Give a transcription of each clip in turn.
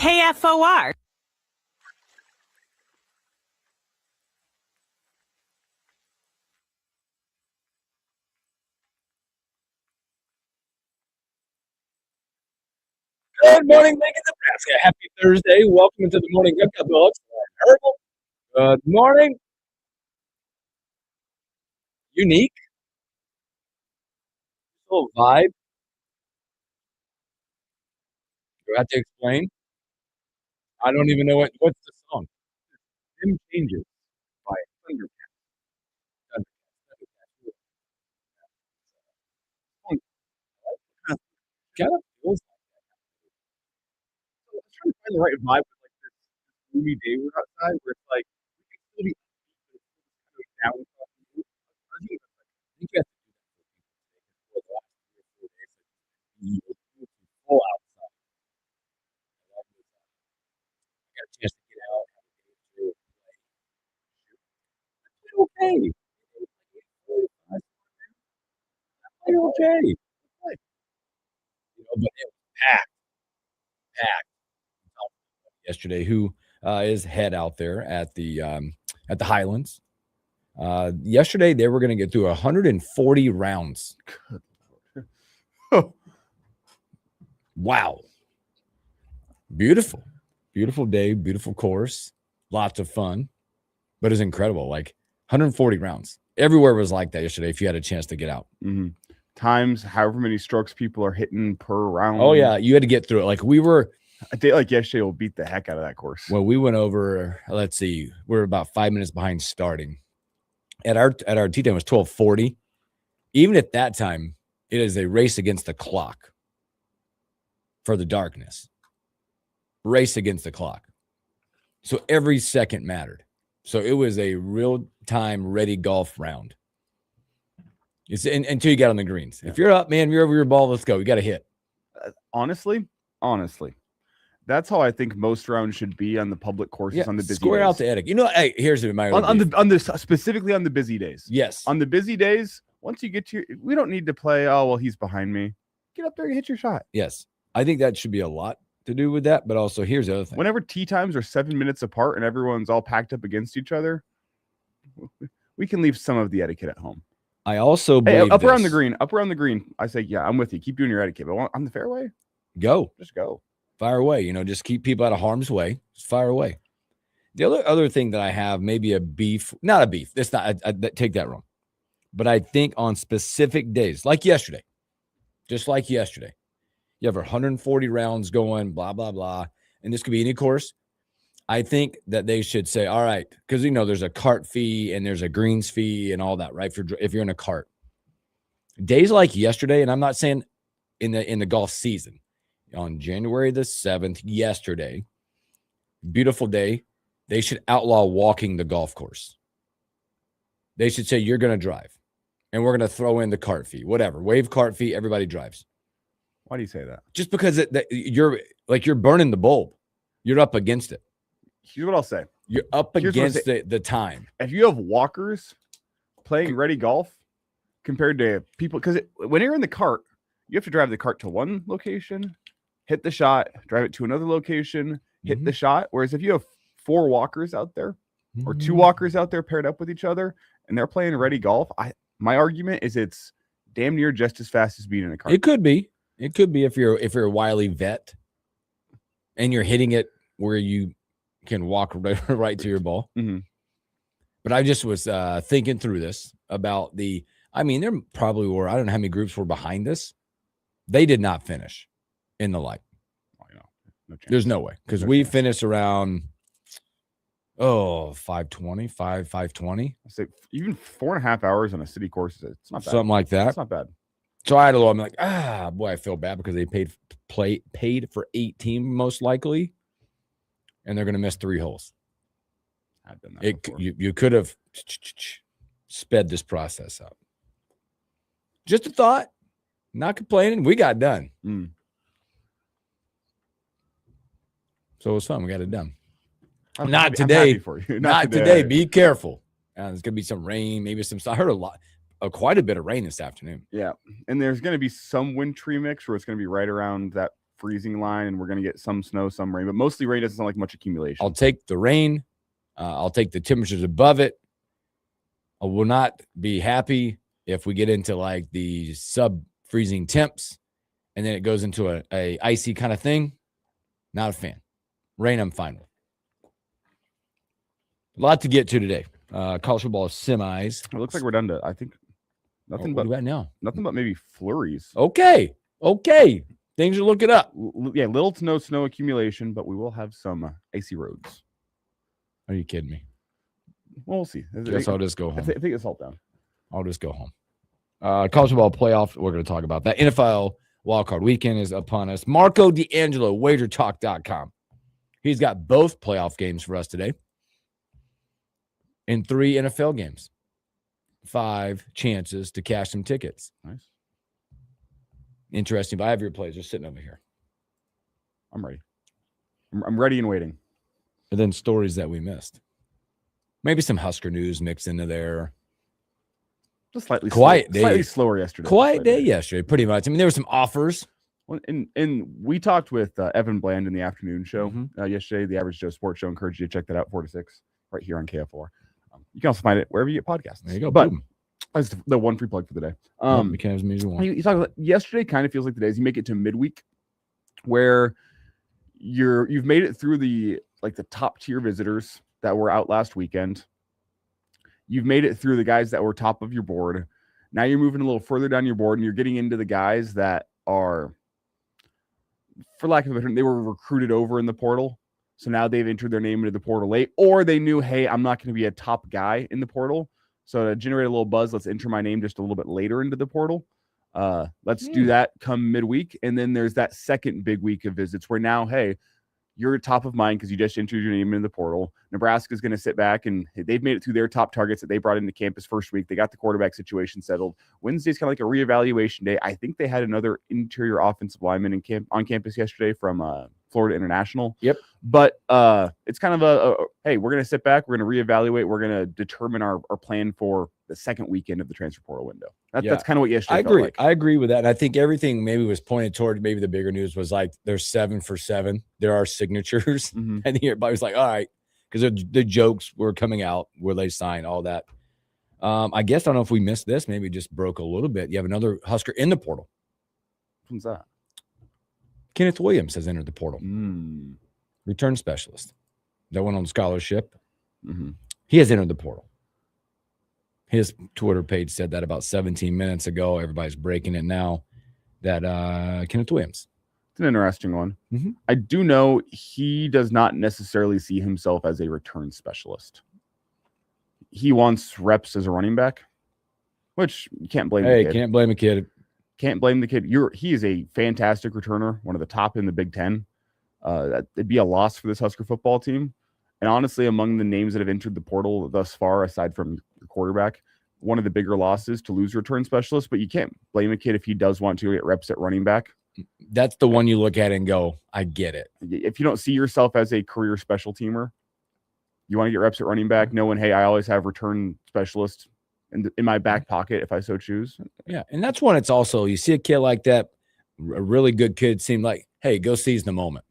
KFOR. Good morning, Lincoln, Nebraska. Happy Thursday. Welcome into the morning Hookup. Good morning. Unique. Little vibe. Do I have to explain? I don't even know what's the song. Dim Changes by Thundercat. Kind of feels like I was trying to find the right vibe with like this gloomy day we're outside where it's like we can still be down. I think you have to do that for the last 3 or 4 days. Full outside. I got a chance to get out. Okay. Okay. But it was packed. Yesterday, who is head out there at the Highlands. Yesterday, they were going to get through 140 rounds. Wow. Beautiful day, beautiful course, lots of fun, but it's incredible. Like 140 rounds. Everywhere was like that yesterday if you had a chance to get out. Mm-hmm. Times however many strokes people are hitting per round. Oh, yeah. You had to get through it. Like a day like yesterday will beat the heck out of that course. Well, we went over, let's see, we're about 5 minutes behind starting. At our tee time was 12:40. Even at that time, it is a race against the clock for the darkness. Race against the clock. So every second mattered. So it was a real-time ready golf round. Until you got on the greens. Yeah. If you're up, man, you're over your ball, let's go. You got to hit. Honestly, that's how I think most rounds should be on the public courses on the busy square days. out the etiquette. You know, hey, here's my specifically on the busy days. Yes. On the busy days, once you get to we don't need to play, oh, well, he's behind me. Get up there and hit your shot. Yes. I think that should be a lot to do with that, but also here's the other thing. Whenever tee times are 7 minutes apart and everyone's all packed up against each other, we can leave some of the etiquette at home. I also believe up around the green. I say, yeah, I'm with you. Keep doing your etiquette, but on the fairway, just go. Fire away. Just keep people out of harm's way. Just fire away. The other thing that I have, maybe not a beef. It's not. I take that wrong. But I think on specific days, like yesterday, just like yesterday, you have 140 rounds going, blah, blah, blah. And this could be any course. I think that they should say, all right, because, there's a cart fee and there's a greens fee and all that, right? If you're in a cart. Days like yesterday, and I'm not saying in the golf season, on January the 7th, yesterday, beautiful day, they should outlaw walking the golf course. They should say, you're going to drive, and we're going to throw in the cart fee, whatever. Waive cart fee, everybody drives. Why do you say that? Just because you're burning the bulb. You're up against it. Here's what I'll say. You're up against the time. If you have walkers playing ready golf compared to people, because when you're in the cart, you have to drive the cart to one location, hit the shot, drive it to another location, hit the shot. Whereas if you have 4 walkers out there or 2 walkers out there paired up with each other and they're playing ready golf, my argument is it's damn near just as fast as being in a cart. It could be. It could be if you're a wily vet and you're hitting it where you can walk right to your ball. Mm-hmm. But I just was thinking through this about there probably were, I don't know how many groups were behind this. They did not finish in the light. No chance. There's no way, because we finished around 5:20. I say even 4.5 hours on a city course, it's not bad. Something like that. It's not bad. So I had a little, I'm like, boy, I feel bad because they paid for 18 most likely, and they're going to miss 3 holes. I've done that. You could have sped this process up. Just a thought. Not complaining. We got done. So it was fun. We got it done. Not today. For you. Not today. Be careful. There's going to be some rain, maybe some. I heard quite a bit of rain this afternoon. Yeah. And there's going to be some wintry mix where it's going to be right around that freezing line, and we're going to get some snow, some rain, but mostly rain. Doesn't sound like much accumulation. I'll take the rain. I'll take the temperatures above it. I will not be happy if we get into like the sub-freezing temps and then it goes into a icy kind of thing. Not a fan. Rain, I'm fine with. A lot to get to today. College football semis. It looks like we're done to, I think, nothing What but do we got now? nothing but maybe flurries. Okay. Things are looking up. Yeah, little to no snow accumulation, but we will have some icy roads. Are you kidding me? Well, we'll see. Guess I'll just go I home. think it's all down. I'll just go home. College football playoff. We're going to talk about that. NFL wildcard weekend is upon us. Marco D'Angelo, wagertalk.com. He's got both playoff games for us today. In 3 NFL games. 5 chances to cash some tickets. Nice. Interesting. But I have your plays just sitting over here. I'm ready. I'm ready and waiting. And then stories that we missed. Maybe some Husker news mixed into there. Just slightly quiet day. Slightly slower yesterday. Quiet day yesterday, pretty much. I mean, there were some offers. Well, and we talked with Evan Bland in the afternoon show Mm-hmm. Yesterday, the Average Joe Sports Show. Encourage you to check that out, 4 to 6, right here on KF4. You can also find it wherever you get podcasts. There you go. But boom. that's the one free plug for the day. Because one. You talk about yesterday kind of feels like the days you make it to midweek where you've made it through the top tier visitors that were out last weekend. You've made it through the guys that were top of your board. Now you're moving a little further down your board and you're getting into the guys that are, for lack of a better term, they were recruited over in the portal. So now they've entered their name into the portal late, or they knew, hey, I'm not going to be a top guy in the portal. So to generate a little buzz, let's enter my name just a little bit later into the portal. Let's do that come midweek. And then there's that second big week of visits where now, hey, you're top of mind because you just entered your name in the portal. Nebraska's going to sit back and they've made it through their top targets that they brought into campus first week. They got the quarterback situation settled. Wednesday's kind of like a reevaluation day. I think they had another interior offensive lineman on campus yesterday from Florida International. Yep. But it's kind of hey, we're going to sit back. We're going to reevaluate. We're going to determine our plan for the second weekend of the transfer portal window. That's kind of what yesterday felt like. I agree with that. And I think everything maybe was pointed toward maybe the bigger news was like there's 7 for 7. There are signatures. Mm-hmm. And everybody was like, all right. Because the jokes were coming out where they signed all that. I guess I don't know if we missed this. Maybe it just broke a little bit. You have another Husker in the portal. Who's that? Kenneth Williams has entered the portal. Return specialist. That went on scholarship. Mm-hmm. He has entered the portal. His Twitter page said that about 17 minutes ago. Everybody's breaking it now. That Kenneth Williams. It's an interesting one. Mm-hmm. I do know he does not necessarily see himself as a return specialist. He wants reps as a running back, which you can't blame. Hey, can't blame a kid. Can't blame the kid. He is a fantastic returner, one of the top in the Big Ten. It'd be a loss for this Husker football team. And honestly, among the names that have entered the portal thus far, aside from your quarterback, one of the bigger losses to lose return specialist. But you can't blame a kid if he does want to get reps at running back. That's the one you look at and go, I get it. If you don't see yourself as a career special teamer, you want to get reps at running back, knowing, hey, I always have return specialists in my back pocket if I so choose. Yeah, and that's when it's also, you see a kid like that, a really good kid, seem like, hey, go seize the moment.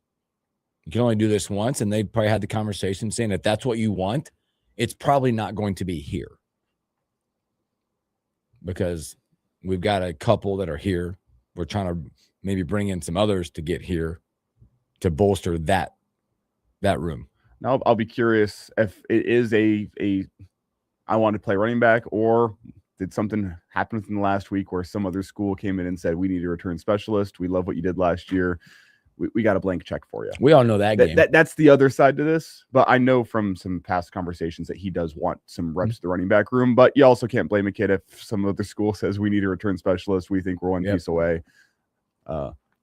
You can only do this once, and they probably had the conversation saying that that's what you want. It's probably not going to be here because we've got a couple that are here. We're trying to maybe bring in some others to get here to bolster that room. Now, I'll be curious if it is a I want to play running back, or did something happen within the last week where some other school came in and said, we need a return specialist. We love what you did last year. We got a blank check for you. We all know that game. That's the other side to this. But I know from some past conversations that he does want some reps to the running back room. But you also can't blame a kid if some other school says we need a return specialist. We think we're one piece away.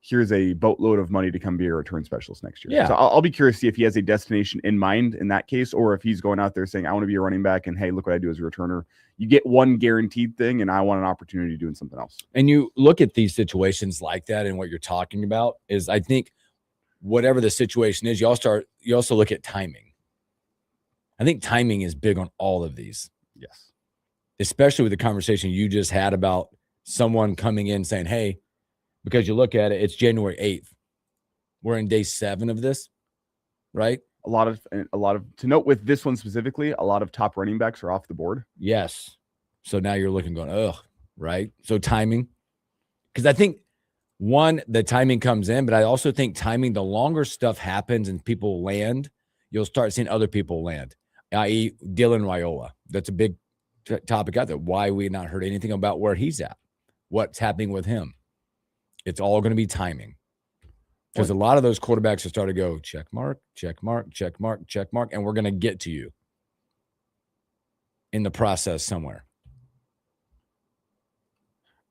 Here's a boatload of money to come be a return specialist next year. Yeah. So I'll be curious to see if he has a destination in mind in that case, or if he's going out there saying, I want to be a running back and hey, look what I do as a returner. You get one guaranteed thing and I want an opportunity doing something else. And you look at these situations like that and what you're talking about is, I think whatever the situation is, you also look at timing. I think timing is big on all of these. Yes. Especially with the conversation you just had about someone coming in saying, hey, because you look at it, it's January 8th. We're in day 7 of this, right? A lot of to note with this one specifically, a lot of top running backs are off the board. Yes. So now you're looking going, ugh, right? So timing, because I think the timing comes in, but I also think timing, the longer stuff happens and people land, you'll start seeing other people land, i.e. Dylan Raiola. That's a big topic out there. Why we not heard anything about where he's at, what's happening with him. It's all going to be timing. Because a lot of those quarterbacks are starting to go check mark, check mark, check mark, check mark, and we're going to get to you in the process somewhere.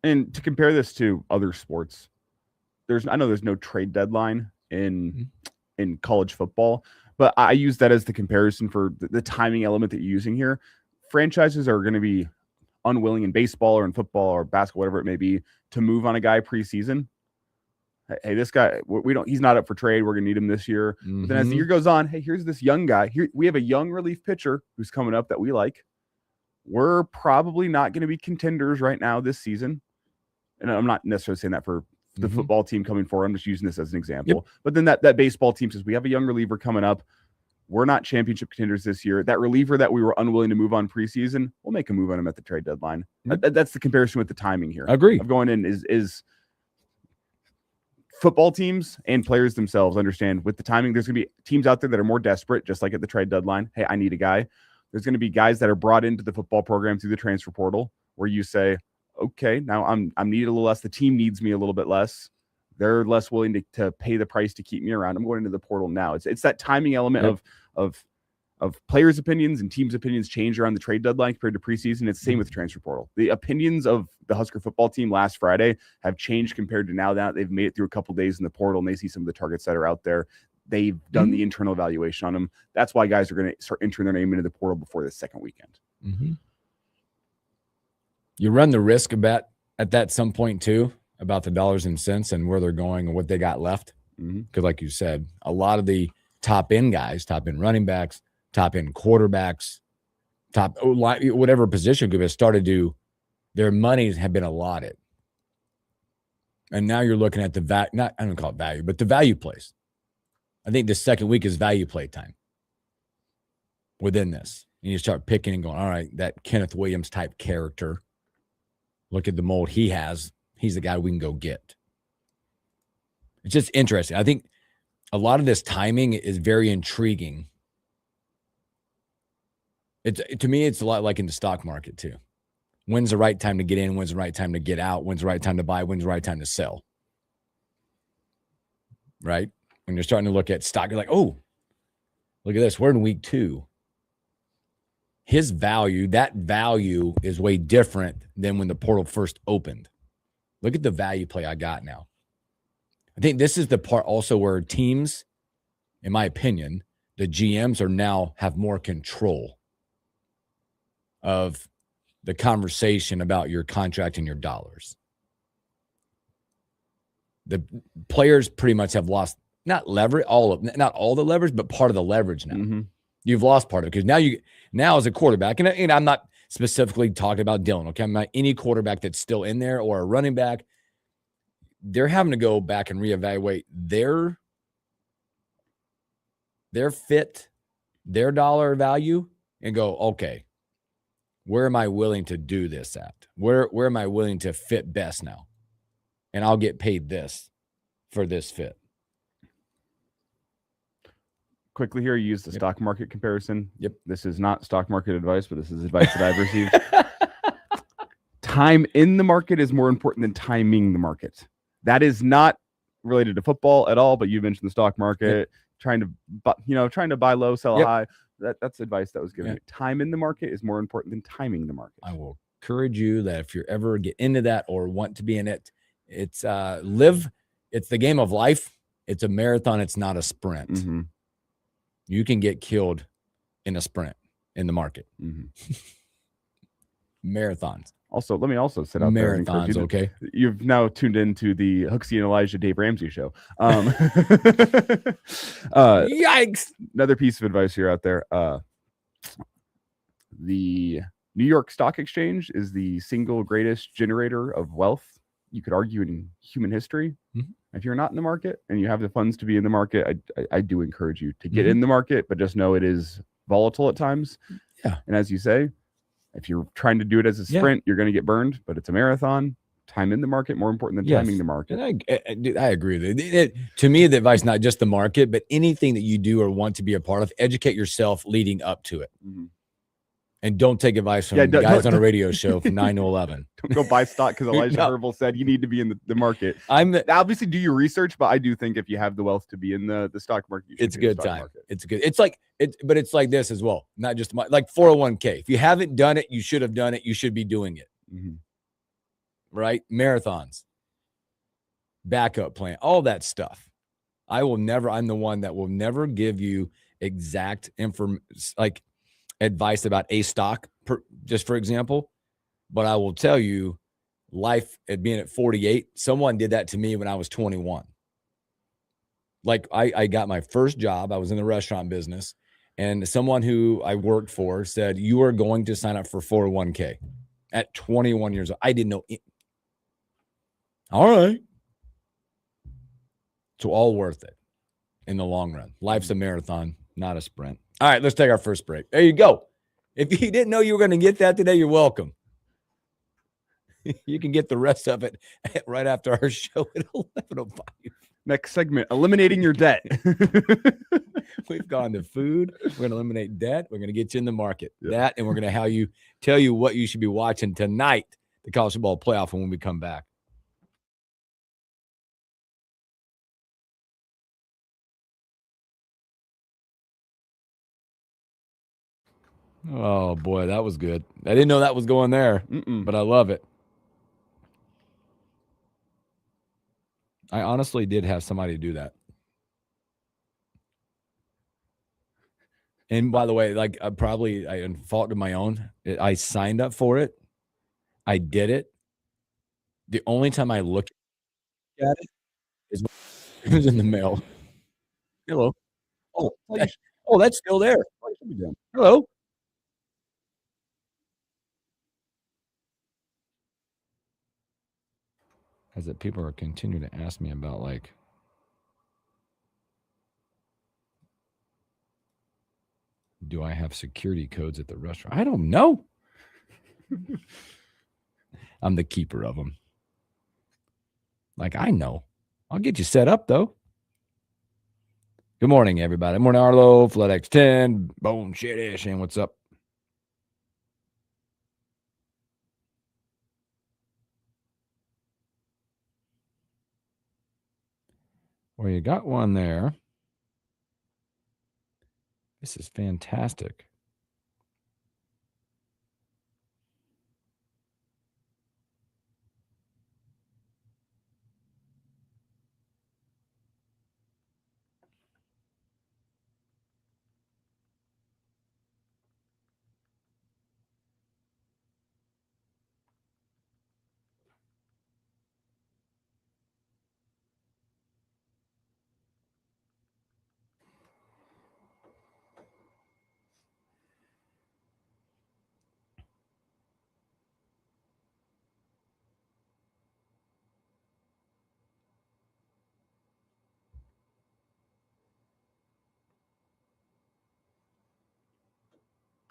And to compare this to other sports, I know there's no trade deadline in college football, but I use that as the comparison for the timing element that you're using here. Franchises are going to be unwilling in baseball or in football or basketball, whatever it may be, to move on a guy preseason. Hey, this guy, he's not up for trade. We're going to need him this year. But then as the year goes on, hey, here's this young guy. Here we have a young relief pitcher who's coming up that we like. We're probably not going to be contenders right now this season. And I'm not necessarily saying that for the football team coming forward. I'm just using this as an example. Yep. But then that baseball team says, we have a young reliever coming up. We're not championship contenders this year. That reliever that we were unwilling to move on preseason, we'll make a move on him at the trade deadline. Yep. That's the comparison with the timing here. I agree. Of going in is football teams and players themselves understand with the timing, there's going to be teams out there that are more desperate, just like at the trade deadline. Hey, I need a guy. There's going to be guys that are brought into the football program through the transfer portal where you say, okay, now I'm needed a little less. The team needs me a little bit less. They're less willing to pay the price to keep me around. I'm going into the portal now. It's that timing element of players' opinions and teams' opinions change around the trade deadline compared to preseason. It's the same with the transfer portal. The opinions of the Husker football team last Friday have changed compared to now that they've made it through a couple days in the portal and they see some of the targets that are out there. They've done the internal evaluation on them. That's why guys are going to start entering their name into the portal before the second weekend. You run the risk about at that some point too, about the dollars and cents and where they're going and what they got left. Because like you said, a lot of the top end guys, top end running backs, top end quarterbacks, whatever position group has started to, their monies have been allotted. And now you're looking at I don't call it value, but the value plays. I think the second week is value play time within this. And you start picking and going, all right, that Kenneth Williams type character, look at the mold he has. He's the guy we can go get. It's just interesting. I think a lot of this timing is very intriguing. To me, it's a lot like in the stock market too. When's the right time to get in? When's the right time to get out? When's the right time to buy? When's the right time to sell? Right? When you're starting to look at stock, you're like, oh, look at this. We're in week 2. That value is way different than when the portal first opened. Look at the value play I got now. I think this is the part also where teams, in my opinion, the GMs have more control of the conversation about your contract and your dollars. The players pretty much have lost not all the leverage, but part of the leverage now. You've lost part of it because now as a quarterback, and I'm not specifically talking about Dylan, okay? I'm not any quarterback that's still in there or a running back. They're having to go back and reevaluate their fit, their dollar value, and go, okay, where am I willing to do this at? Where am I willing to fit best now? And I'll get paid this for this fit. Quickly here, use the stock market comparison. Yep. This is not stock market advice, but this is advice that I've received. Time in the market is more important than timing the market. That is not related to football at all, but you mentioned the stock market, trying to buy low, sell high. That's advice that was given. Time in the market is more important than timing the market. I will encourage you that if you ever get into that or want to be in it, it's it's the game of life. It's a marathon. It's not a sprint. You can get killed in a sprint in the market. Marathons. Also, let me also sit out marathons. There okay. You've now tuned into the Hooksy and Elijah Dave Ramsey show. Yikes. Another piece of advice here out there. The New York Stock Exchange is the single greatest generator of wealth, you could argue, in human history. If you're not in the market and you have the funds to be in the market, I do encourage you to get Mhm. in the market, but just know it is volatile at times. Yeah. And as you say, if you're trying to do it as a Yeah. sprint, you're going to get burned, but it's a marathon. Time in the market more important than timing the market. And I agree with it. To me, the advice, not just the market, but anything that you do or want to be a part of, educate yourself leading up to it. Mhm. And don't take advice from guys on a radio show from 9 to 11. Don't go buy stock because Elijah No. Herbal said you need to be in the market. Obviously do your research, but I do think if you have the wealth to be in the stock market, you should it's a be in the good stock time. market. It's good. It's like but it's like this as well. Not just like 401k. If you haven't done it, you should have done it. You should be doing it. Mhm. Right? Marathons, backup plan, all that stuff. I'm the one that will never give you exact like advice about a stock, just for example. But I will tell you, life at being at 48, someone did that to me when I was 21. Like I got my first job. I was in the restaurant business, and someone who I worked for said, "You are going to sign up for 401k at 21 years old." I didn't know. All right. It's all worth it in the long run. Life's a marathon, not a sprint. All right, let's take our first break. There you go. If you didn't know you were going to get that today, you're welcome. You can get the rest of it right after our show at 11:05. Next segment, eliminating your debt. We've gone to food. We're going to eliminate debt. We're going to get you in the market. Yep. That, and we're going to tell you what you should be watching tonight, the college football playoff, when we come back. Oh, boy, that was good. I didn't know that was going there, but I love it. I honestly did have somebody do that. And by the way, like I fault of my own. I signed up for it. I did it. The only time I looked at it is when it was in the mail. Hello. Oh, that's still there. Hello. As that people are continuing to ask me about, like, do I have security codes at the restaurant? I don't know. I'm the keeper of them. Like, I know. I'll get you set up, though. Good morning, everybody. Morning, Arlo, FloodX 10, Bone Shit-ish, and what's up? Well, you got one there. This is fantastic.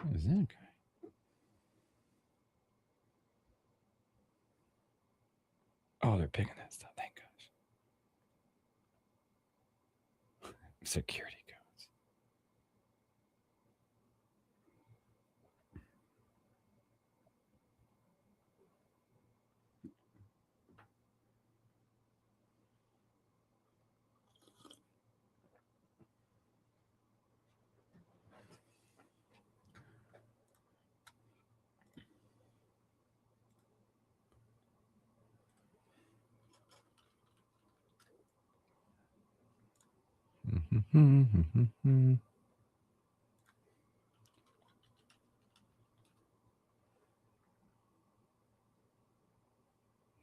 What is that guy? Oh, they're picking that stuff. Thank gosh. Security codes.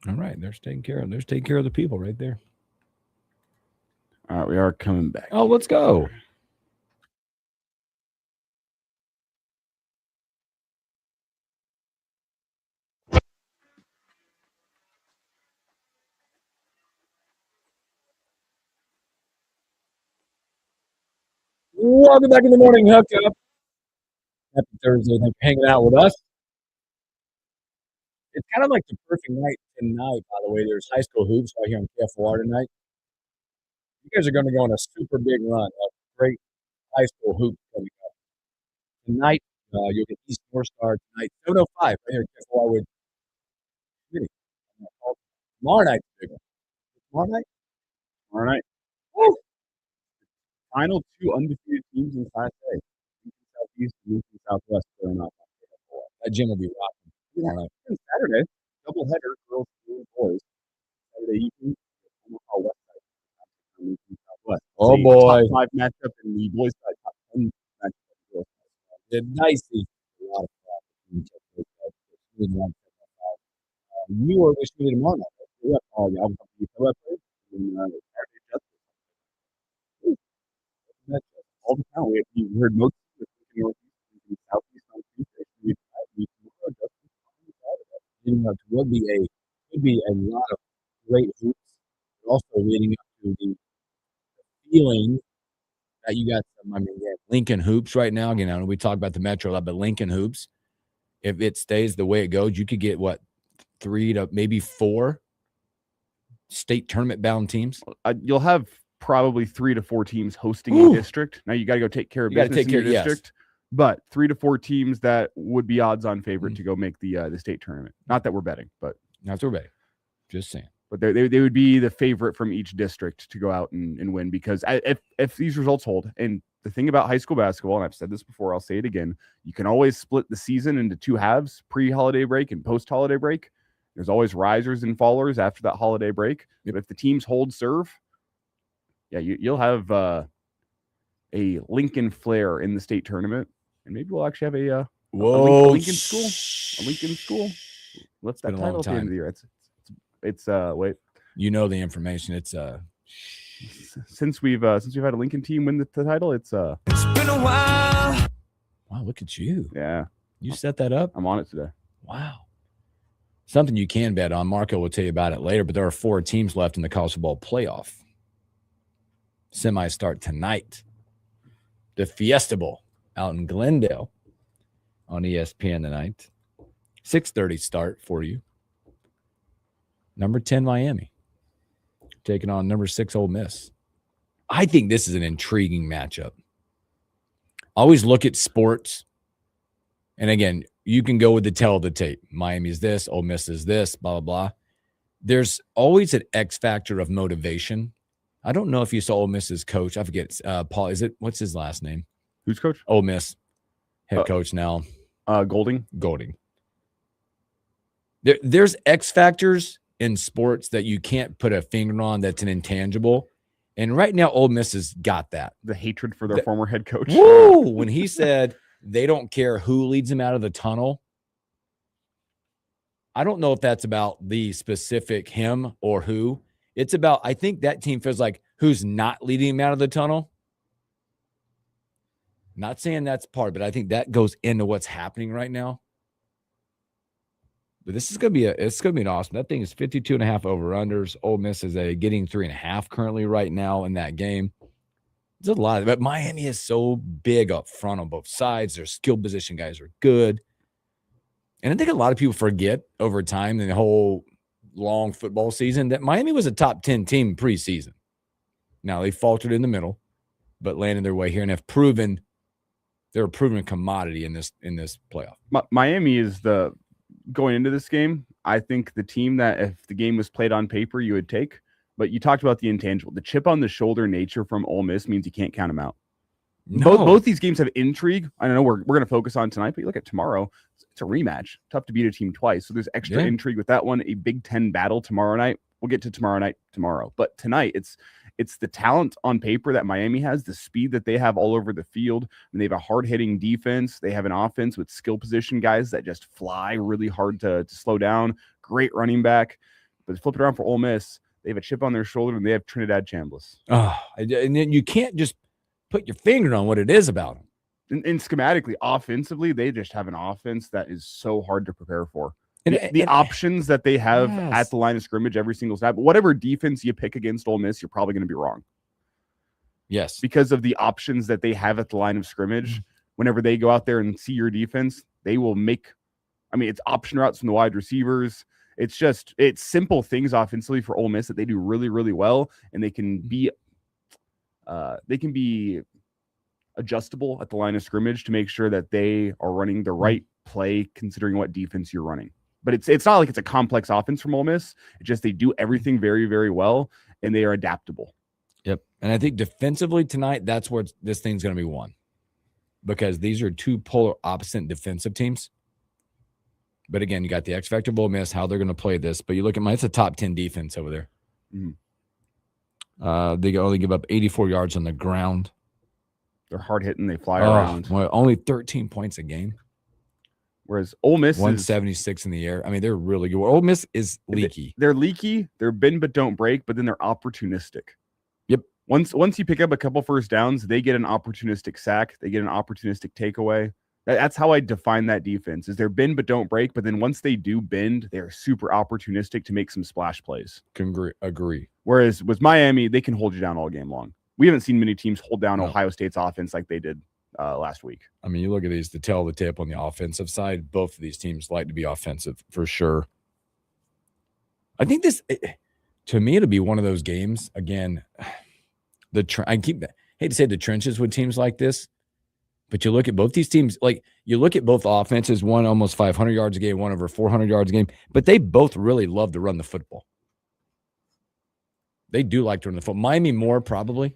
All right, there's taking care of the people right there. All right, we are coming back. Oh, let's go. Welcome back in the morning, Hookup. Happy Thursday. Thanks for hanging out with us. It's kind of like the perfect night tonight, by the way. There's high school hoops right here on KFOR tonight. You guys are going to go on a super big run of great high school hoops coming up. Tonight, you'll get East North Star tonight, 7:05 right here at KFOR with City. Tomorrow night's a big one. Tomorrow night? Tomorrow night. Woo! Final 2 undefeated teams in Class A. Southeast and Southwest going off. That gym will be rocking. Yeah. Saturday, double header, girls and boys. Saturday evening, Omaha West Side. Southwest. Oh, It's a boy. top 5 matchup in the boys' side, top 10 matchup. The nicest. A lot of fun. You are this really tomorrow night. Yeah. Oh, yeah. I'll be in Saturday Justice. All the time. We heard most of the Northeast and Southeast on Tuesday. Could be a lot of great hoops. Also leading up to the feeling that you got some. I mean, yeah, Lincoln hoops right now. Again, I know we talk about the Metro a lot, but Lincoln hoops. If it stays the way it goes, you could get what 3 to maybe 4 state tournament bound teams. You'll have probably 3 to 4 teams hosting a district. Now you got to go take care of business in your district. But 3 to 4 teams that would be odds-on favorite to go make the state tournament. Not that we're betting, but not we're betting. Just saying. But they would be the favorite from each district to go out and win, because if these results hold, and the thing about high school basketball, and I've said this before, I'll say it again, you can always split the season into 2 halves, pre-holiday break and post-holiday break. There's always risers and fallers after that holiday break. But if the teams hold serve, yeah, you'll have a Lincoln flair in the state tournament, and maybe we'll actually have a Lincoln school. What's that title at the end of the year? It's wait. You know the information. It's since we've had a Lincoln team win the title, it's been a while. Wow, look at you. Yeah. You set that up? I'm on it today. Wow. Something you can bet on. Marco will tell you about it later, but there are 4 teams left in the college football playoff. Semis start tonight. The Fiesta Bowl out in Glendale on ESPN tonight. 6:30 start for you. Number 10 Miami taking on number 6 Ole Miss. I think this is an intriguing matchup. Always look at sports, and again, you can go with the tell of the tape. Miami is this, Ole Miss is this, blah, blah, blah. There's always an X factor of motivation. I don't know if you saw Ole Miss's coach. I forget. Paul, what's his last name? Who's coach? Ole Miss head coach now. Golding. There's X factors in sports that you can't put a finger on that's an intangible. And right now, Ole Miss has got that. The hatred for their former head coach. Woo! When he said they don't care who leads them out of the tunnel, I don't know if that's about the specific him or who. It's about, I think that team feels like who's not leading them out of the tunnel. Not saying that's part, but I think that goes into what's happening right now. But this is going to be an awesome. That thing is 52.5 over-unders. Ole Miss is getting 3.5 currently right now in that game. There's a lot of it, but Miami is so big up front on both sides. Their skill position guys are good. And I think a lot of people forget over time in the whole long football season that Miami was a top 10 team preseason. Now they faltered in the middle, but landed their way here and have proven they're a proven commodity in this playoff. Miami is going into this game, I think the team that if the game was played on paper, you would take. But you talked about the intangible. The chip on the shoulder nature from Ole Miss means you can't count them out. No. Both these games have intrigue. I don't know we're going to focus on tonight, but you look at tomorrow, it's a rematch. Tough to beat a team twice. So there's extra intrigue with that one. A Big Ten battle tomorrow night. We'll get to tomorrow night tomorrow. But tonight, it's the talent on paper that Miami has, the speed that they have all over the field. And they have a hard-hitting defense. They have an offense with skill position guys that just fly really hard to slow down. Great running back. But flip it around for Ole Miss. They have a chip on their shoulder, and they have Trinidad Chambliss. Oh, and then you can't just put your finger on what it is about them. And schematically, offensively, they just have an offense that is so hard to prepare for. The options that they have at the line of scrimmage every single snap, whatever defense you pick against Ole Miss, you're probably going to be wrong. Yes. Because of the options that they have at the line of scrimmage. Whenever they go out there and see your defense, they will make, I mean, it's option routes from the wide receivers. It's simple things offensively for Ole Miss that they do really, really well. And they can be adjustable at the line of scrimmage to make sure that they are running the right play considering what defense you're running. But it's not like it's a complex offense from Ole Miss. It's just they do everything very, very well, and they are adaptable. Yep. And I think defensively tonight, that's where this thing's going to be won, because these are two polar opposite defensive teams. But again, you got the X factor of Ole Miss, how they're going to play this. But you look at it's a top 10 defense over there. They only give up 84 yards on the ground. They're hard hitting. They fly around. Well, only 13 points a game. Whereas Ole Miss 176 in the air. I mean, they're really good. Ole Miss is leaky. They're leaky. They're bend but don't break, but then they're opportunistic. Yep. Once you pick up a couple first downs, they get an opportunistic sack. They get an opportunistic takeaway. That's how I define that defense, is they're bend but don't break. But then once they do bend, they're super opportunistic to make some splash plays. Agree. Whereas with Miami, they can hold you down all game long. We haven't seen many teams hold down Ohio State's offense like they did last week. I mean, you look at these, to tell the tape on the offensive side, both of these teams like to be offensive for sure. I think this, to me, it'll be one of those games. Again, I hate to say the trenches with teams like this, but you look at both these teams, like you look at both offenses, one almost 500 yards a game, one over 400 yards a game, but they both really love to run the football. They do like to run the football. Miami more, probably.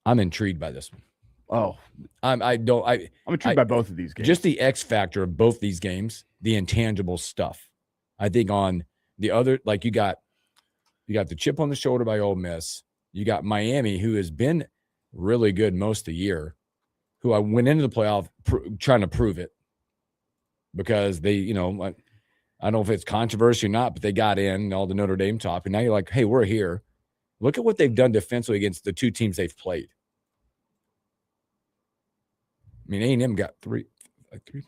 I'm intrigued by this one. Oh, I'm intrigued by both of these games. Just the X factor of both these games, the intangible stuff. I think on the other, like you got the chip on the shoulder by Ole Miss. You got Miami, who has been really good most of the year, who I went into the playoff trying to prove it, because they, I don't know if it's controversy or not, but they got in all the Notre Dame talk, and now you're like, hey, we're here. Look at what they've done defensively against the two teams they've played. I mean, A&M got three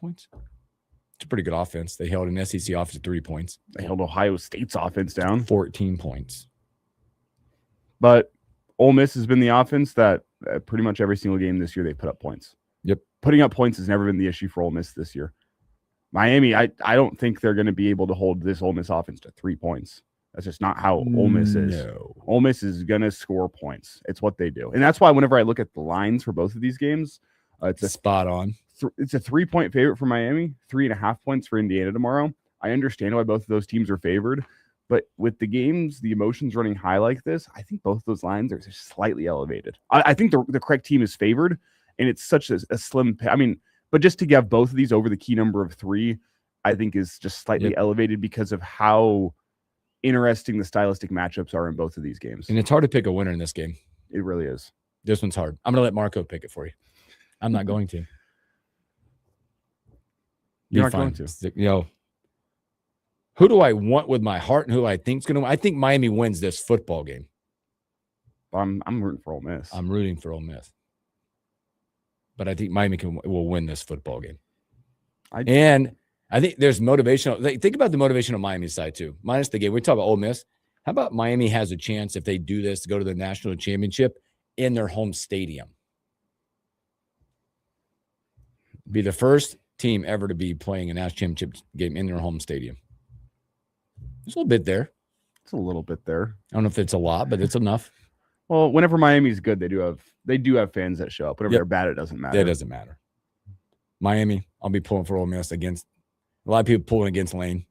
points. It's a pretty good offense. They held an SEC offense at 3 points. They held Ohio State's offense down 14 points. But Ole Miss has been the offense that pretty much every single game this year they put up points. Yep. Putting up points has never been the issue for Ole Miss this year. Miami, I don't think they're going to be able to hold this Ole Miss offense to 3 points. That's just not how Ole Miss is. No. Ole Miss is going to score points. It's what they do. And that's why whenever I look at the lines for both of these games, it's a spot on. It's a 3-point favorite for Miami, 3.5 points for Indiana tomorrow. I understand why both of those teams are favored, but with the games, the emotions running high like this, I think both of those lines are just slightly elevated. I think the correct team is favored, and it's such a slim. But just to give both of these over the key number of 3, I think is just slightly elevated because of how interesting the stylistic matchups are in both of these games. And it's hard to pick a winner in this game. It really is. This one's hard. I'm going to let Marco pick it for you. I'm not going to. You're not going to. Who do I want with my heart and who I think is going to win? I think Miami wins this football game. I'm rooting for Ole Miss. I'm rooting for Ole Miss. But I think Miami will win this football game. And I think there's motivational. Think about the motivational Miami side, too. Minus the game. We talk about Ole Miss. How about Miami has a chance, if they do this, to go to the national championship in their home stadium? Be the first team ever to be playing a national championship game in their home stadium. There's a little bit there. It's a little bit there. I don't know if it's a lot, but it's enough. Well, whenever Miami's good, they do have fans that show up. Whenever they're bad, it doesn't matter. That doesn't matter. Miami, I'll be pulling for Ole Miss against a lot of people pulling against Lane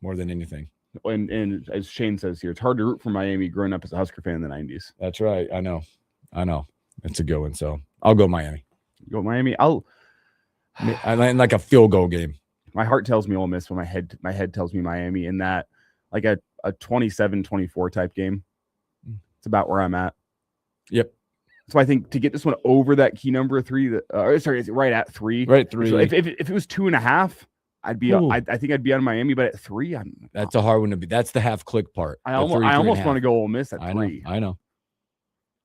more than anything. And as Shane says here, it's hard to root for Miami growing up as a Husker fan in the 90s. That's right. I know. It's a good one. So I'll go Miami. Go Miami. I like a field goal game. My heart tells me Ole Miss, but my head tells me Miami, in that like a 27-24 type game. It's about where I'm at. Yep. So I think to get this one over that key number of 3, is it right at 3? Right at 3. So if it was 2.5, I'd be. I think I'd be on Miami, but at 3, that's a hard one to be. That's the half click part. I almost want to go Ole Miss at 3. I know.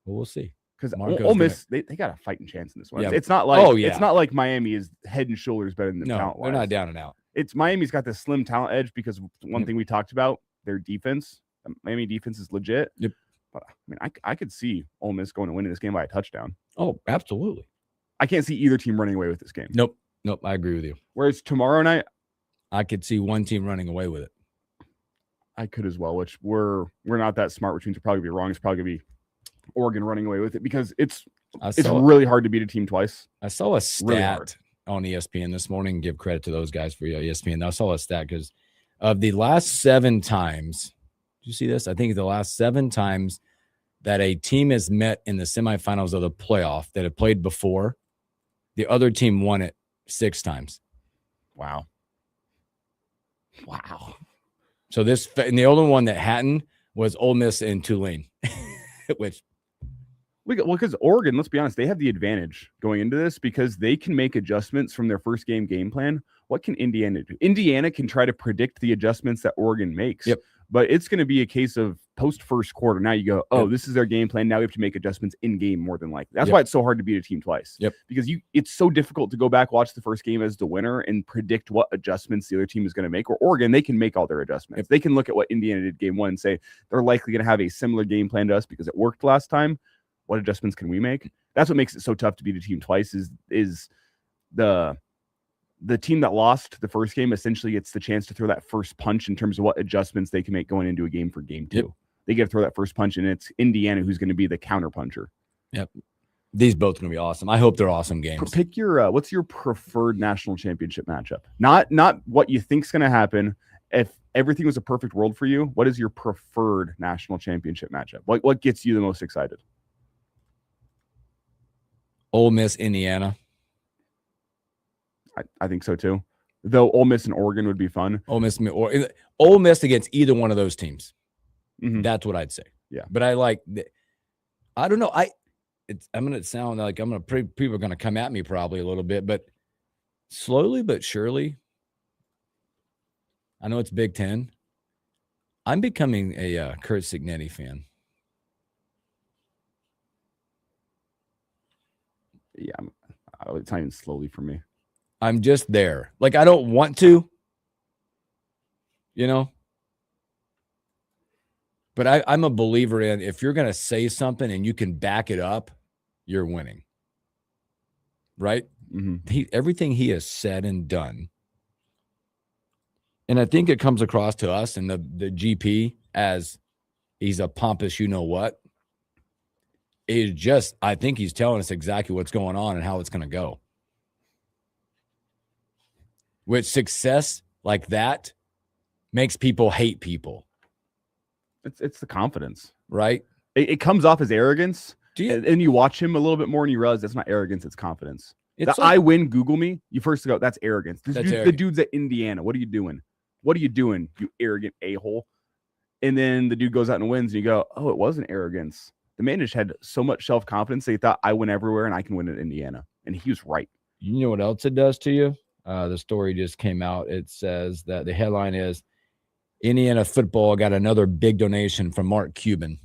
Well, we'll see. Because Ole Miss, they got a fighting chance in this one. Yeah. It's not like it's not like Miami is head and shoulders better than them talent-wise. They're not down and out. It's Miami's got this slim talent edge because one thing we talked about, their defense. Miami defense is legit. Yep. But I mean, I could see Ole Miss going to win this game by a touchdown. Oh, absolutely. I can't see either team running away with this game. Nope. I agree with you. Whereas tomorrow night, I could see one team running away with it. I could as well, which we're not that smart, which means we'll probably be wrong. It's probably gonna be Oregon running away with it because it's really hard to beat a team twice. I saw a stat on ESPN this morning. Give credit to those guys for ESPN. I saw a stat because of the last 7 times. Did you see this? I think the last 7 times that a team has met in the semifinals of the playoff that have played before, the other team won it 6 times. Wow. So and the only one that hadn't was Ole Miss and Tulane, which. Because Oregon, let's be honest, they have the advantage going into this because they can make adjustments from their first game plan. What can Indiana do? Indiana can try to predict the adjustments that Oregon makes. Yep. But it's going to be a case of post first quarter. Now you go, this is their game plan. Now we have to make adjustments in game more than likely. That's why it's so hard to beat a team twice. Yep. Because it's so difficult to go back, watch the first game as the winner and predict what adjustments the other team is going to make. Or Oregon, they can make all their adjustments. Yep. They can look at what Indiana did game 1 and say they're likely going to have a similar game plan to us because it worked last time. What adjustments can we make? That's what makes it so tough to beat a team twice is the team that lost the first game essentially gets the chance to throw that first punch in terms of what adjustments they can make going into a game for game 2. Yep. They get to throw that first punch, and it's Indiana who's going to be the counter puncher. Yep. These both going to be awesome. I hope they're awesome games. Pick your what's your preferred national championship matchup? Not what you think's going to happen. If everything was a perfect world for you, what is your preferred national championship matchup? What gets you the most excited? Ole Miss, Indiana. I think so too. Though Ole Miss and Oregon would be fun. Ole Miss against either one of those teams. Mm-hmm. That's what I'd say. Yeah. But I don't know. I'm going to sound like people are going to come at me probably a little bit, but slowly but surely, I know it's Big Ten. I'm becoming a Kurt Cignetti fan. Yeah, it's not even slowly for me. I'm just there. Like, I don't want to, but I'm a believer in if you're going to say something and you can back it up, you're winning. Right? Mm-hmm. Everything he has said and done. And I think it comes across to us and the GP as he's a pompous you-know-what. I think he's telling us exactly what's going on and how it's going to go. With success like that makes people hate people. It's the confidence, right? It comes off as arrogance, and you watch him a little bit more, and you realize that's not arrogance; it's confidence. I win. Google me. You first go. That's arrogance. The dude's at Indiana. What are you doing? What are you doing? You arrogant a-hole. And then the dude goes out and wins, and you go, "Oh, it wasn't arrogance." The man just had so much self-confidence that he thought, I win everywhere, and I can win at Indiana, and he was right. You know what else it does to you? The story just came out. It says that the headline is Indiana football got another big donation from Mark Cuban.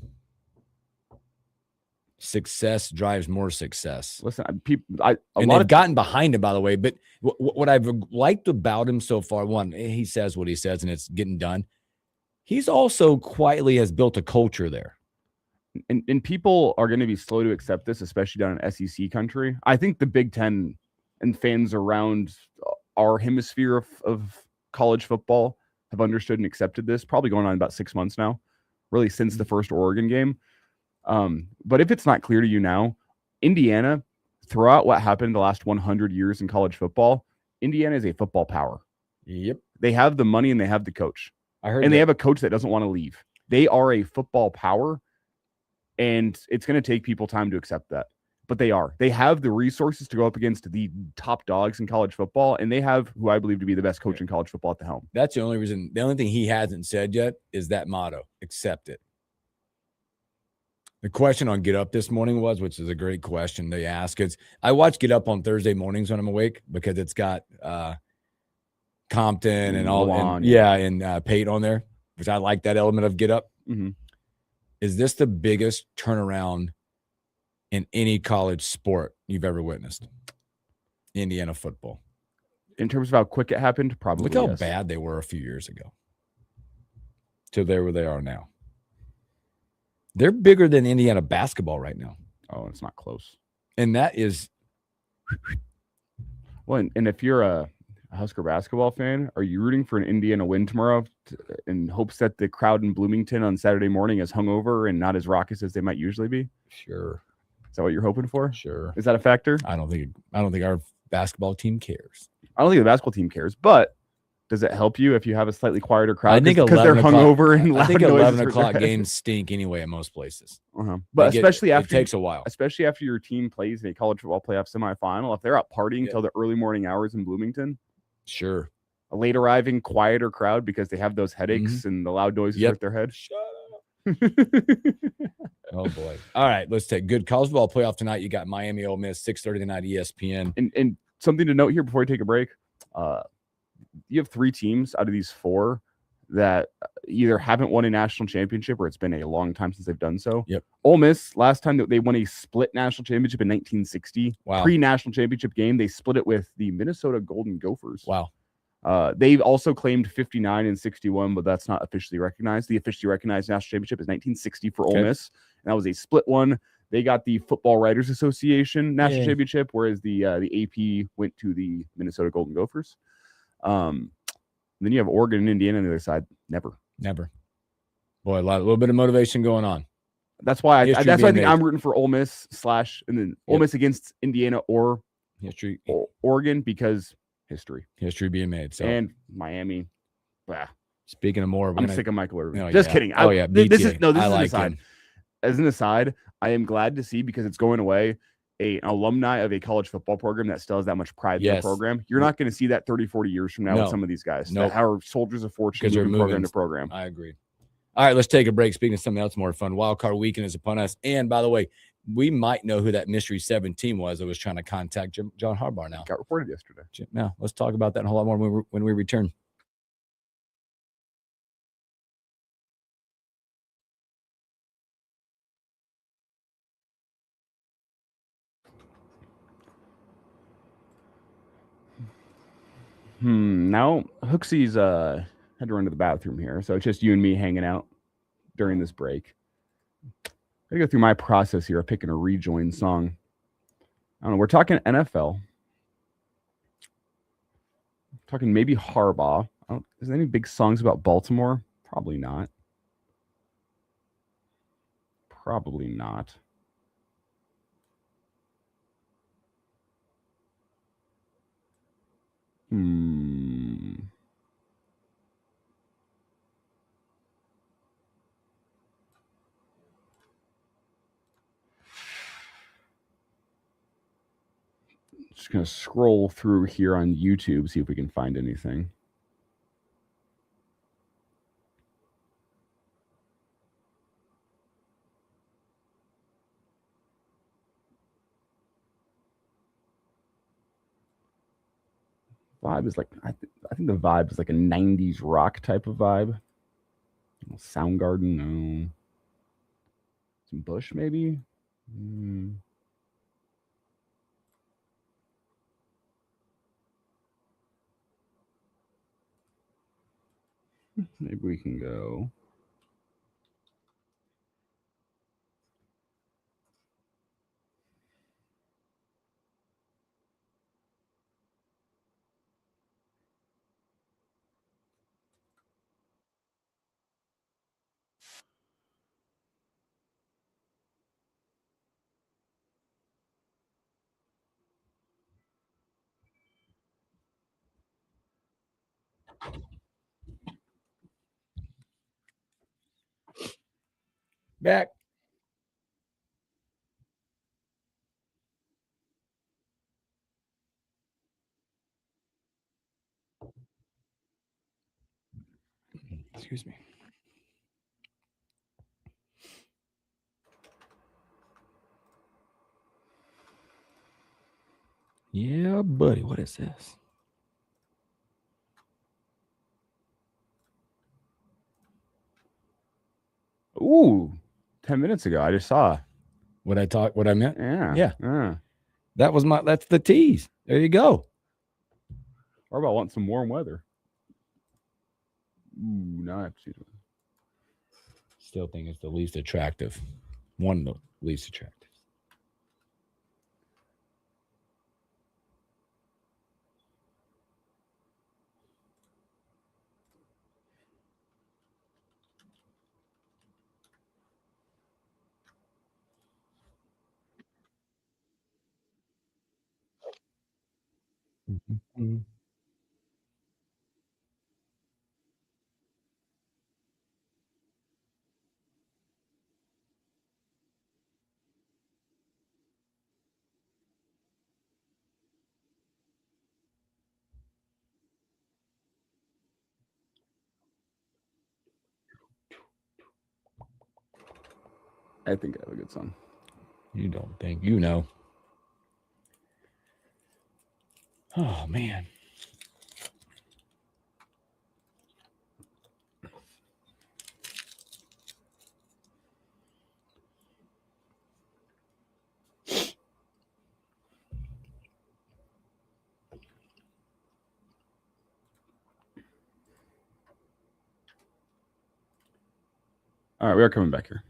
Success drives more success. Listen, they've gotten behind him, by the way. But what I've liked about him so far, one, he says what he says, and it's getting done. He's also quietly has built a culture there. And people are going to be slow to accept this, especially down in SEC country. I think the Big Ten and fans around our hemisphere of college football have understood and accepted this, probably going on about 6 months now, really since the first Oregon game. But if it's not clear to you now, Indiana, throughout what happened the last 100 years in college football, Indiana is a football power. Yep. They have the money and they have the coach. They have a coach that doesn't want to leave. They are a football power, and it's going to take people time to accept that. But they are. They have the resources to go up against the top dogs in college football, and they have who I believe to be the best coach in college football at the helm. That's the only reason. The only thing he hasn't said yet is that motto, accept it. The question on Get Up this morning was, which is a great question they ask, is I watch Get Up on Thursday mornings when I'm awake because it's got Compton and all, and Pate on there, which I like that element of Get Up. Mm-hmm. Is this the biggest turnaround in any college sport you've ever witnessed? Indiana football. In terms of how quick it happened, probably. Look how bad they were a few years ago to where they are now. They're bigger than Indiana basketball right now. Oh, it's not close. And that is well. And if you're a Husker basketball fan, are you rooting for an Indiana win tomorrow in hopes that the crowd in Bloomington on Saturday morning is hungover and not as raucous as they might usually be? Sure. Is that what you're hoping for? Sure. Is that a factor? I don't think our basketball team cares. I don't think the basketball team cares, but does it help you if you have a slightly quieter crowd? I think because they're hungover and loud I think noises 11 o'clock games stink anyway at most places. But especially after it takes a while. Especially after your team plays a college football playoff semifinal, if they're out partying till the early morning hours in Bloomington, sure, a late arriving, quieter crowd because they have those headaches and the loud noises hurt their head. Shut up. Oh boy! All right, let's take good college football playoff tonight. You got Miami, Ole Miss, 6:30 tonight, ESPN. And something to note here before we take a break. You have 3 teams out of these 4 that either haven't won a national championship or it's been a long time since they've done so. Yep. Ole Miss, last time that they won a split national championship in 1960. Wow. Pre-national championship game, they split it with the Minnesota Golden Gophers. Wow. They've also claimed 59 and 61, but that's not officially recognized. The officially recognized national championship is 1960 for Ole Miss, and that was a split one. They got the Football Writers Association national championship, whereas the AP went to the Minnesota Golden Gophers. Then you have Oregon and Indiana on the other side. Never. Boy, a little bit of motivation going on. That's why I think I'm rooting for Ole Miss / and then Ole Miss against Indiana or Oregon because history being made. So and Miami. Bah. Speaking of more, I'm sick of Michael Irvin. Just kidding. This is an aside. As an aside, I am glad to see because it's going away. An alumni of a college football program that still has that much pride in the program. You're not going to see that 30, 40 years from now with some of these guys that are soldiers of fortune moving program to program. I agree. All right, let's take a break. Speaking of something else more fun, Wild Card Weekend is upon us. And by the way, we might know who that mystery 17 was that was trying to contact John Harbaugh now. Got reported yesterday. Now, let's talk about that and a whole lot more when we return. Now Hooksy's had to run to the bathroom here, so it's just you and me hanging out during this break. I gotta go through my process here of picking a rejoin song. I don't know. We're talking NFL. Talking maybe Harbaugh. Is there any big songs about Baltimore? Probably not. Just going to scroll through here on YouTube, see if we can find anything. Vibe is like, I think the vibe is like a 90s rock type of vibe. Soundgarden, no. Some Bush, maybe? Maybe we can go. Back. Excuse me. Yeah, buddy. What is this? Ooh, 10 minutes ago, I just saw. What I meant? Yeah. That's the tease. There you go. Or about want some warm weather. Ooh, now I have to still think it's the least attractive. One of the least attractive. Mhm. I think I have a good song. You don't think you know? Oh man. All right, we are coming back here.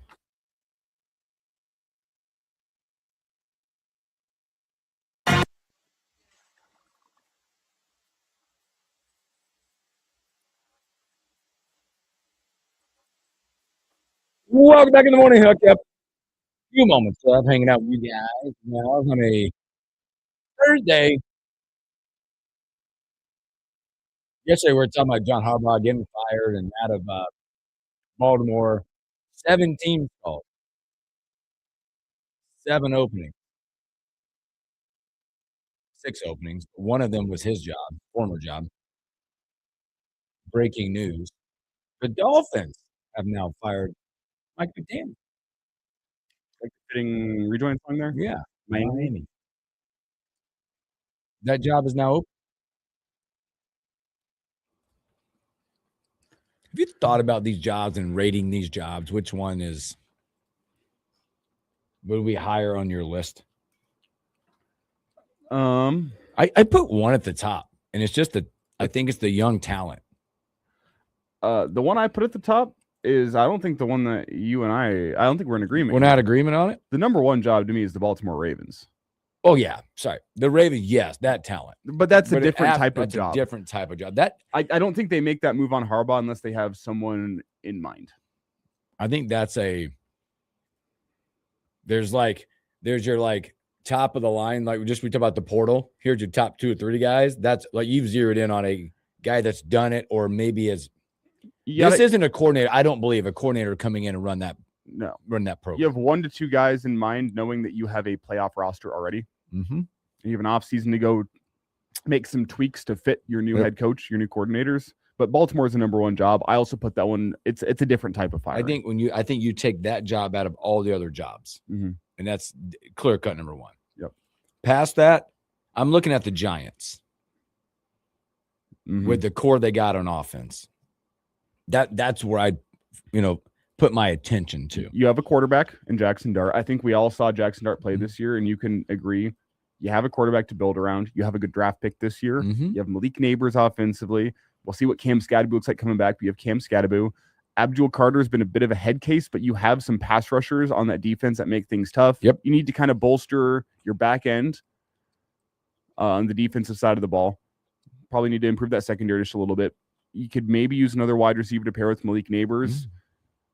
Welcome back in the morning, Hookup. Few moments left hanging out with you guys now on a Thursday. Yesterday we were talking about John Harbaugh getting fired and out of Baltimore. 7 teams called, 7 openings, 6 openings. One of them was his job, former job. Breaking news: the Dolphins have now fired Mike McDaniel. Like fitting rejoin song there. Yeah, Miami. Miami. That job is now open. Have you thought about these jobs and rating these jobs? Which one is would we hire on your list? I put one at the top, and it's just I think it's the young talent. The one I put at the top is I don't think the one that you and I don't think we're in agreement. We're not in agreement on it. The number one job to me is the Baltimore Ravens. Oh yeah, sorry, the Ravens. Yes, that talent, but that's a different type of that's job. A different type of job. That I don't think they make that move on Harbaugh unless they have someone in mind. I think that's a. There's your like top of the line, like we talked about the portal. Here's your top 2 or 3 guys. That's like you've zeroed in on a guy that's done it, or maybe this isn't a coordinator. I don't believe a coordinator coming in and run that program. You have 1 to 2 guys in mind, knowing that you have a playoff roster already. Mm-hmm. You have an off season to go make some tweaks to fit your new head coach, your new coordinators. But Baltimore is the number one job. I also put that one. It's a different type of fire. I think you take that job out of all the other jobs, and that's clear cut number 1. Yep. Past that, I'm looking at the Giants with the core they got on offense. That's where I, put my attention to. You have a quarterback in Jackson Dart. I think we all saw Jackson Dart play this year, and you can agree. You have a quarterback to build around. You have a good draft pick this year. You have Malik Neighbors offensively. We'll see what Cam Scadaboo looks like coming back. But you have Cam Scadaboo. Abdul Carter has been a bit of a head case, but you have some pass rushers on that defense that make things tough. Yep. You need to kind of bolster your back end on the defensive side of the ball. Probably need to improve that secondary just a little bit. You could maybe use another wide receiver to pair with Malik Neighbors.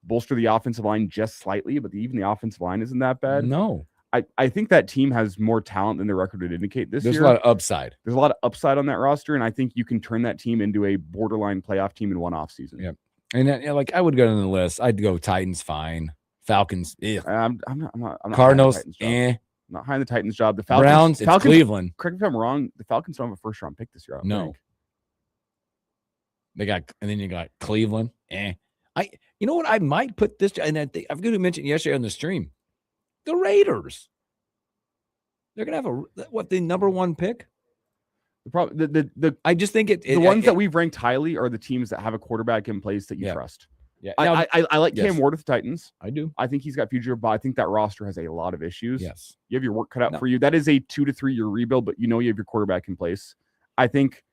Bolster the offensive line just slightly, but even the offensive line isn't that bad. No. I think that team has more talent than the record would indicate this year. There's a lot of upside. There's a lot of upside on that roster, and I think you can turn that team into a borderline playoff team in one offseason. Yep. And like I would go on the list. I'd go Titans, fine. Falcons, I'm not Cardinals, I'm not high in the Titans job. The Falcons, Falcons, Cleveland. Correct me if I'm wrong. The Falcons don't have a first round pick this year. No. They got, and then you got Cleveland. You know what? I might put this, and I forgot to mention yesterday on the stream, the Raiders. They're gonna have the number 1 pick. I just think the ones that we've ranked highly are the teams that have a quarterback in place that you trust. Yeah, I like Cam Ward with the Titans. I do. I think he's got future, but I think that roster has a lot of issues. Yes, you have your work cut out for you. That is a 2 to 3 year rebuild, but you have your quarterback in place. I think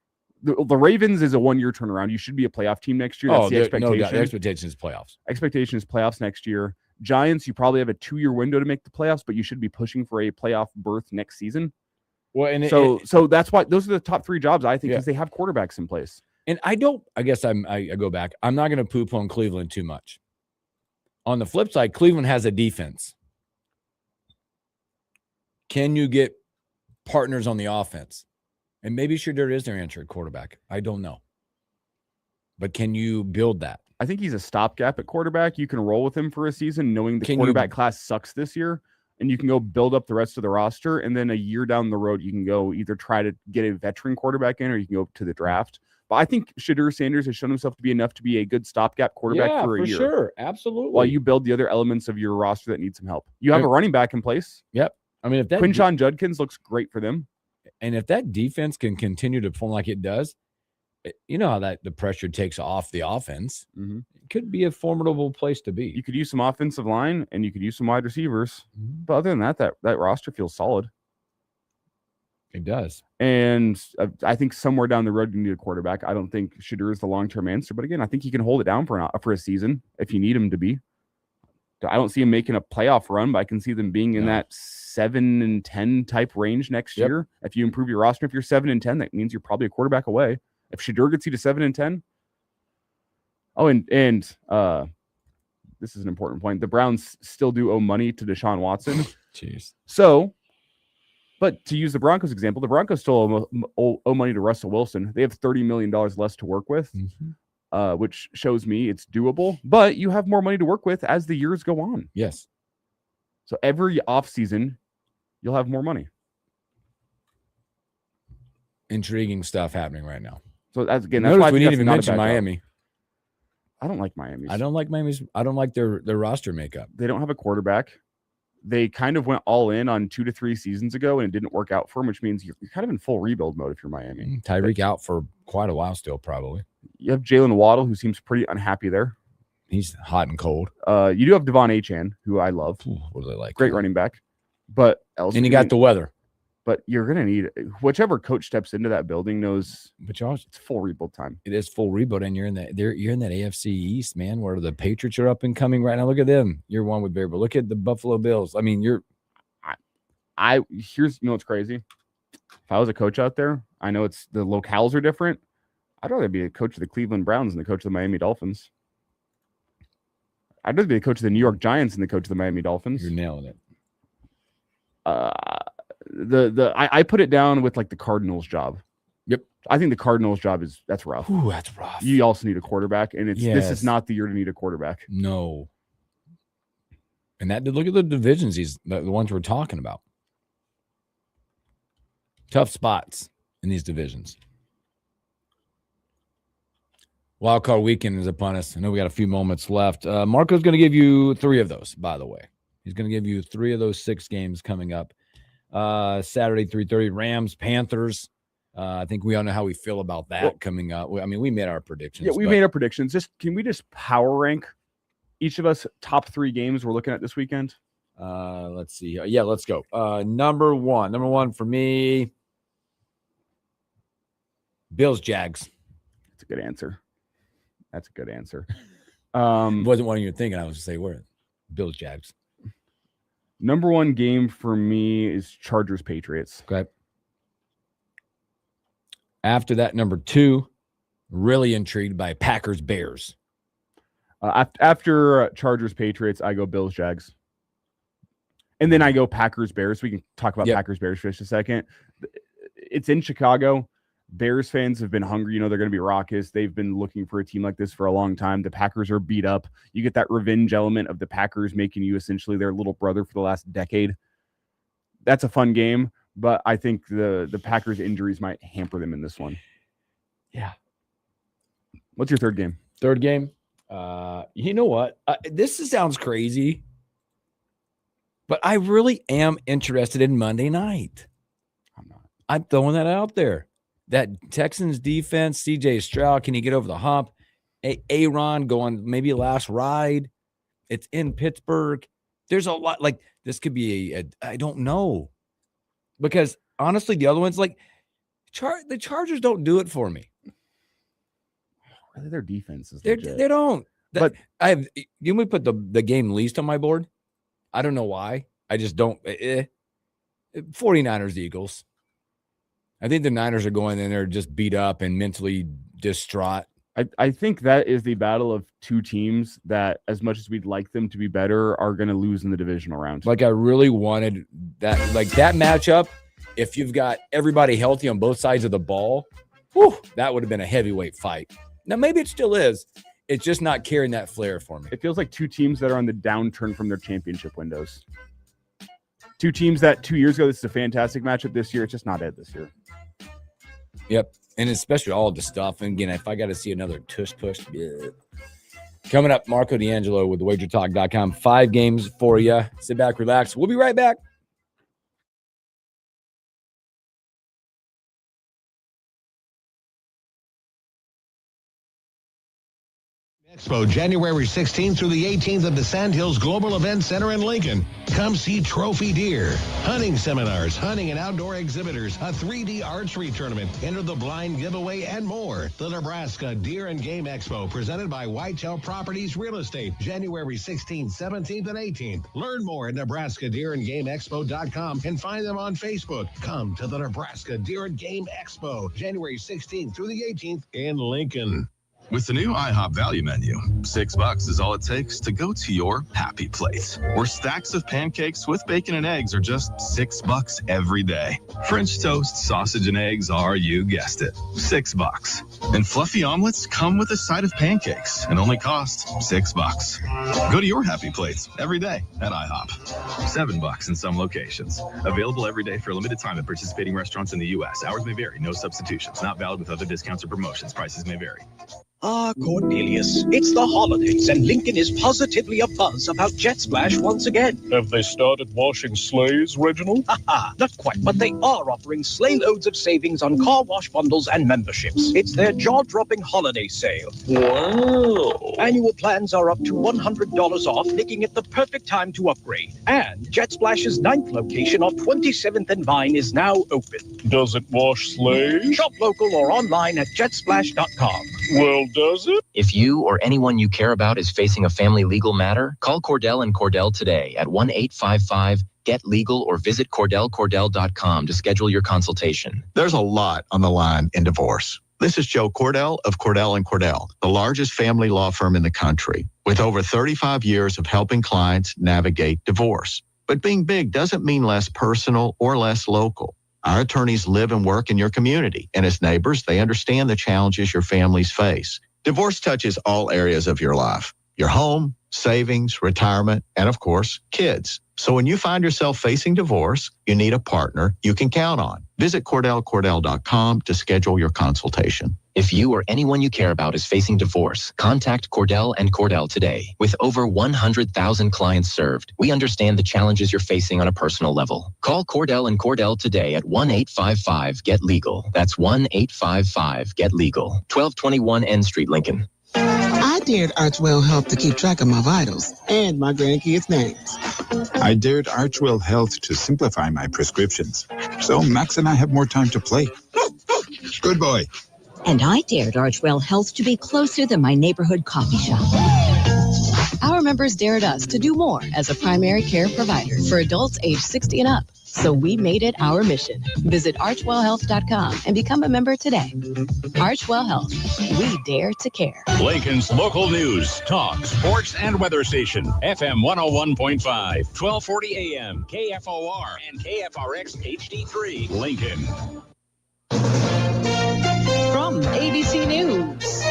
The Ravens is a 1-year turnaround. You should be a playoff team next year. That's the expectation. No doubt. The expectation is playoffs. Expectation is playoffs next year. Giants, you probably have a 2-year window to make the playoffs, but you should be pushing for a playoff berth next season. Well, and so that's why those are the top 3 jobs, I think, because they have quarterbacks in place. And I go back. I'm not going to poop on Cleveland too much. On the flip side, Cleveland has a defense. Can you get partners on the offense? And maybe Shedeur is their answer at quarterback. I don't know. But can you build that? I think he's a stopgap at quarterback. You can roll with him for a season knowing the quarterback class sucks this year, and you can go build up the rest of the roster. And then a year down the road, you can go either try to get a veteran quarterback in or you can go to the draft. But I think Shedeur Sanders has shown himself to be enough to be a good stopgap quarterback for a year. Sure. Absolutely. While you build the other elements of your roster that need some help. You have a running back in place. Yep. I mean, if that Quinshon Judkins looks great for them. And if that defense can continue to perform like it does, you know how the pressure takes off the offense. Mm-hmm. It could be a formidable place to be. You could use some offensive line and you could use some wide receivers. Mm-hmm. But other than that roster feels solid. It does. And I think somewhere down the road, you need a quarterback. I don't think Shedeur is the long-term answer. But again, I think he can hold it down for a season if you need him to be. I don't see him making a playoff run, but I can see them being in that 7-10 type range next year. If you improve your roster, if you're 7-10, that means you're probably a quarterback away. If Shedeur gets you to 7-10. Oh, and this is an important point. The Browns still do owe money to Deshaun Watson. Jeez. So, but to use the Broncos example, the Broncos still owe money to Russell Wilson. They have $30 million less to work with. Mm-hmm. Which shows me it's doable, but you have more money to work with as the years go on. Yes. So every offseason, you'll have more money. Intriguing stuff happening right now. So that's why we didn't even mention Miami. I don't like Miami. I don't like Miami's. I don't like their roster makeup. They don't have a quarterback. They kind of went all in on 2 to 3 seasons ago, and it didn't work out for them, which means you're kind of in full rebuild mode if you're Miami. Tyreek out for quite a while still, probably. You have Jalen Waddle, who seems pretty unhappy there. He's hot and cold. You do have Devon Achane, who I love. What do they like? Great running back. But and you got the weather. But you're going to need whichever coach steps into that building knows. But Josh, it's full rebuild time. It is full rebuild, and you're in that AFC East, man, where the Patriots are up and coming right now. Look at them. You're one with Bear, but look at the Buffalo Bills. I mean, here's what's crazy. If I was a coach out there, I know the locales are different. I'd rather be a coach of the Cleveland Browns than the coach of the Miami Dolphins. I'd rather be a coach of the New York Giants than the coach of the Miami Dolphins. You're nailing it. I put it down with like the Cardinals job. Yep. I think the Cardinals job that's rough. Ooh, that's rough. You also need a quarterback, and this is not the year to need a quarterback. No. And look at the divisions, the ones we're talking about. Tough spots in these divisions. Wild card weekend is upon us. I know we got a few moments left. Marco's going to give you 3 of those, by the way. He's going to give you 3 of those 6 games coming up. Saturday, 3:30, Rams, Panthers. I think we all know how we feel about that coming up. I mean, we made our predictions. Yeah, we made our predictions. Can we just power rank each of us top 3 games we're looking at this weekend? Let's see. Yeah, let's go. Number one for me, Bills, Jags. That's a good answer. Wasn't one you're thinking. I was to say where Bills, Jags. Number 1 game for me is Chargers, Patriots. Okay. After that, number 2, really intrigued by Packers, Bears. After Chargers, Patriots, I go Bills, Jags. And then I go Packers, Bears. We can talk about Packers, Bears for just a second. It's in Chicago. Bears fans have been hungry. They're going to be raucous. They've been looking for a team like this for a long time. The Packers are beat up. You get that revenge element of the Packers making you essentially their little brother for the last decade. That's a fun game, but I think the Packers' injuries might hamper them in this one. Yeah. What's your third game? Third game? You know what? This sounds crazy, but I really am interested in Monday night. I'm not. I'm throwing that out there. That Texans defense, CJ Stroud, can he get over the hump? Aaron going maybe last ride. It's in Pittsburgh. There's a lot. Like, this could be I don't know. Because, honestly, the other ones, like, The Chargers don't do it for me. Really, their defense is They don't. But you may put the game least on my board. I don't know why. I just don't. 49ers, Eagles. I think the Niners are going in there just beat up and mentally distraught. I think that is the battle of two teams that, as much as we'd like them to be better, are going to lose in the divisional round. Like, I really wanted that matchup. If you've got everybody healthy on both sides of the ball, that would have been a heavyweight fight. Now, maybe it still is. It's just not carrying that flair for me. It feels like two teams that are on the downturn from their championship windows. Two teams that 2 years ago, this is a fantastic matchup. This year, it's just not it this year. Yep. And especially all the stuff. And again, if I got to see another tush push. Yeah. Coming up, Marco D'Angelo with thewagertalk.com. 5 games for you. Sit back, relax. We'll be right back. Expo, January 16th through the 18th at the Sandhills Global Event Center in Lincoln. Come see trophy deer, hunting seminars, hunting and outdoor exhibitors, a 3D archery tournament, enter the blind giveaway, and more. The Nebraska Deer and Game Expo, presented by Whitetail Properties Real Estate, January 16th, 17th, and 18th. Learn more at NebraskaDeerandGameExpo.com and find them on Facebook. Come to the Nebraska Deer and Game Expo, January 16th through the 18th in Lincoln. With the new IHOP value menu, $6 is all it takes to go to your happy place, where stacks of pancakes with bacon and eggs are just $6 every day. French toast, sausage, and eggs are, you guessed it, $6. And fluffy omelets come with a side of pancakes and only cost $6. Go to your happy place every day at IHOP. $7 in some locations. Available every day for a limited time at participating restaurants in the U.S. Hours may vary. No substitutions. Not valid with other discounts or promotions. Prices may vary. Ah, Cornelius, it's the holidays and Lincoln is positively abuzz about Jet Splash once again. Have they started washing sleighs, Reginald? Not quite, but they are offering sleigh loads of savings on car wash bundles and memberships. It's their jaw-dropping holiday sale. Wow. Annual plans are up to $100 off, making it the perfect time to upgrade. And Jet Splash's 9th location off 27th and Vine is now open. Does it wash sleighs? Shop local or online at jetsplash.com. Well, does it? If you or anyone you care about is facing a family legal matter, call Cordell and Cordell today at 1-855-GET-LEGAL or visit CordellCordell.com to schedule your consultation. There's a lot on the line in divorce. This is Joe Cordell of Cordell & Cordell, the largest family law firm in the country, with over 35 years of helping clients navigate divorce. But being big doesn't mean less personal or less local. Our attorneys live and work in your community, and as neighbors, they understand the challenges your families face. Divorce touches all areas of your life, your home, savings, retirement, and of course, kids. So when you find yourself facing divorce, you need a partner you can count on. Visit CordellCordell.com to schedule your consultation. If you or anyone you care about is facing divorce, contact Cordell and Cordell today. With over 100,000 clients served, we understand the challenges you're facing on a personal level. Call Cordell and Cordell today at 1-855-GET-LEGAL. That's 1-855-GET-LEGAL. 1221 N Street, Lincoln. I dared Archwell Health to keep track of my vitals and my grandkids' names. I dared Archwell Health to simplify my prescriptions, so Max and I have more time to play. Good boy. And I dared Archwell Health to be closer than my neighborhood coffee shop. Our members dared us to do more as a primary care provider for adults age 60 and up. So we made it our mission. Visit archwellhealth.com and become a member today. Archwell Health. We dare to care. Lincoln's local news, talk, sports, and weather station. FM 101.5, 1240 AM, KFOR, and KFRX HD3, Lincoln. From ABC News,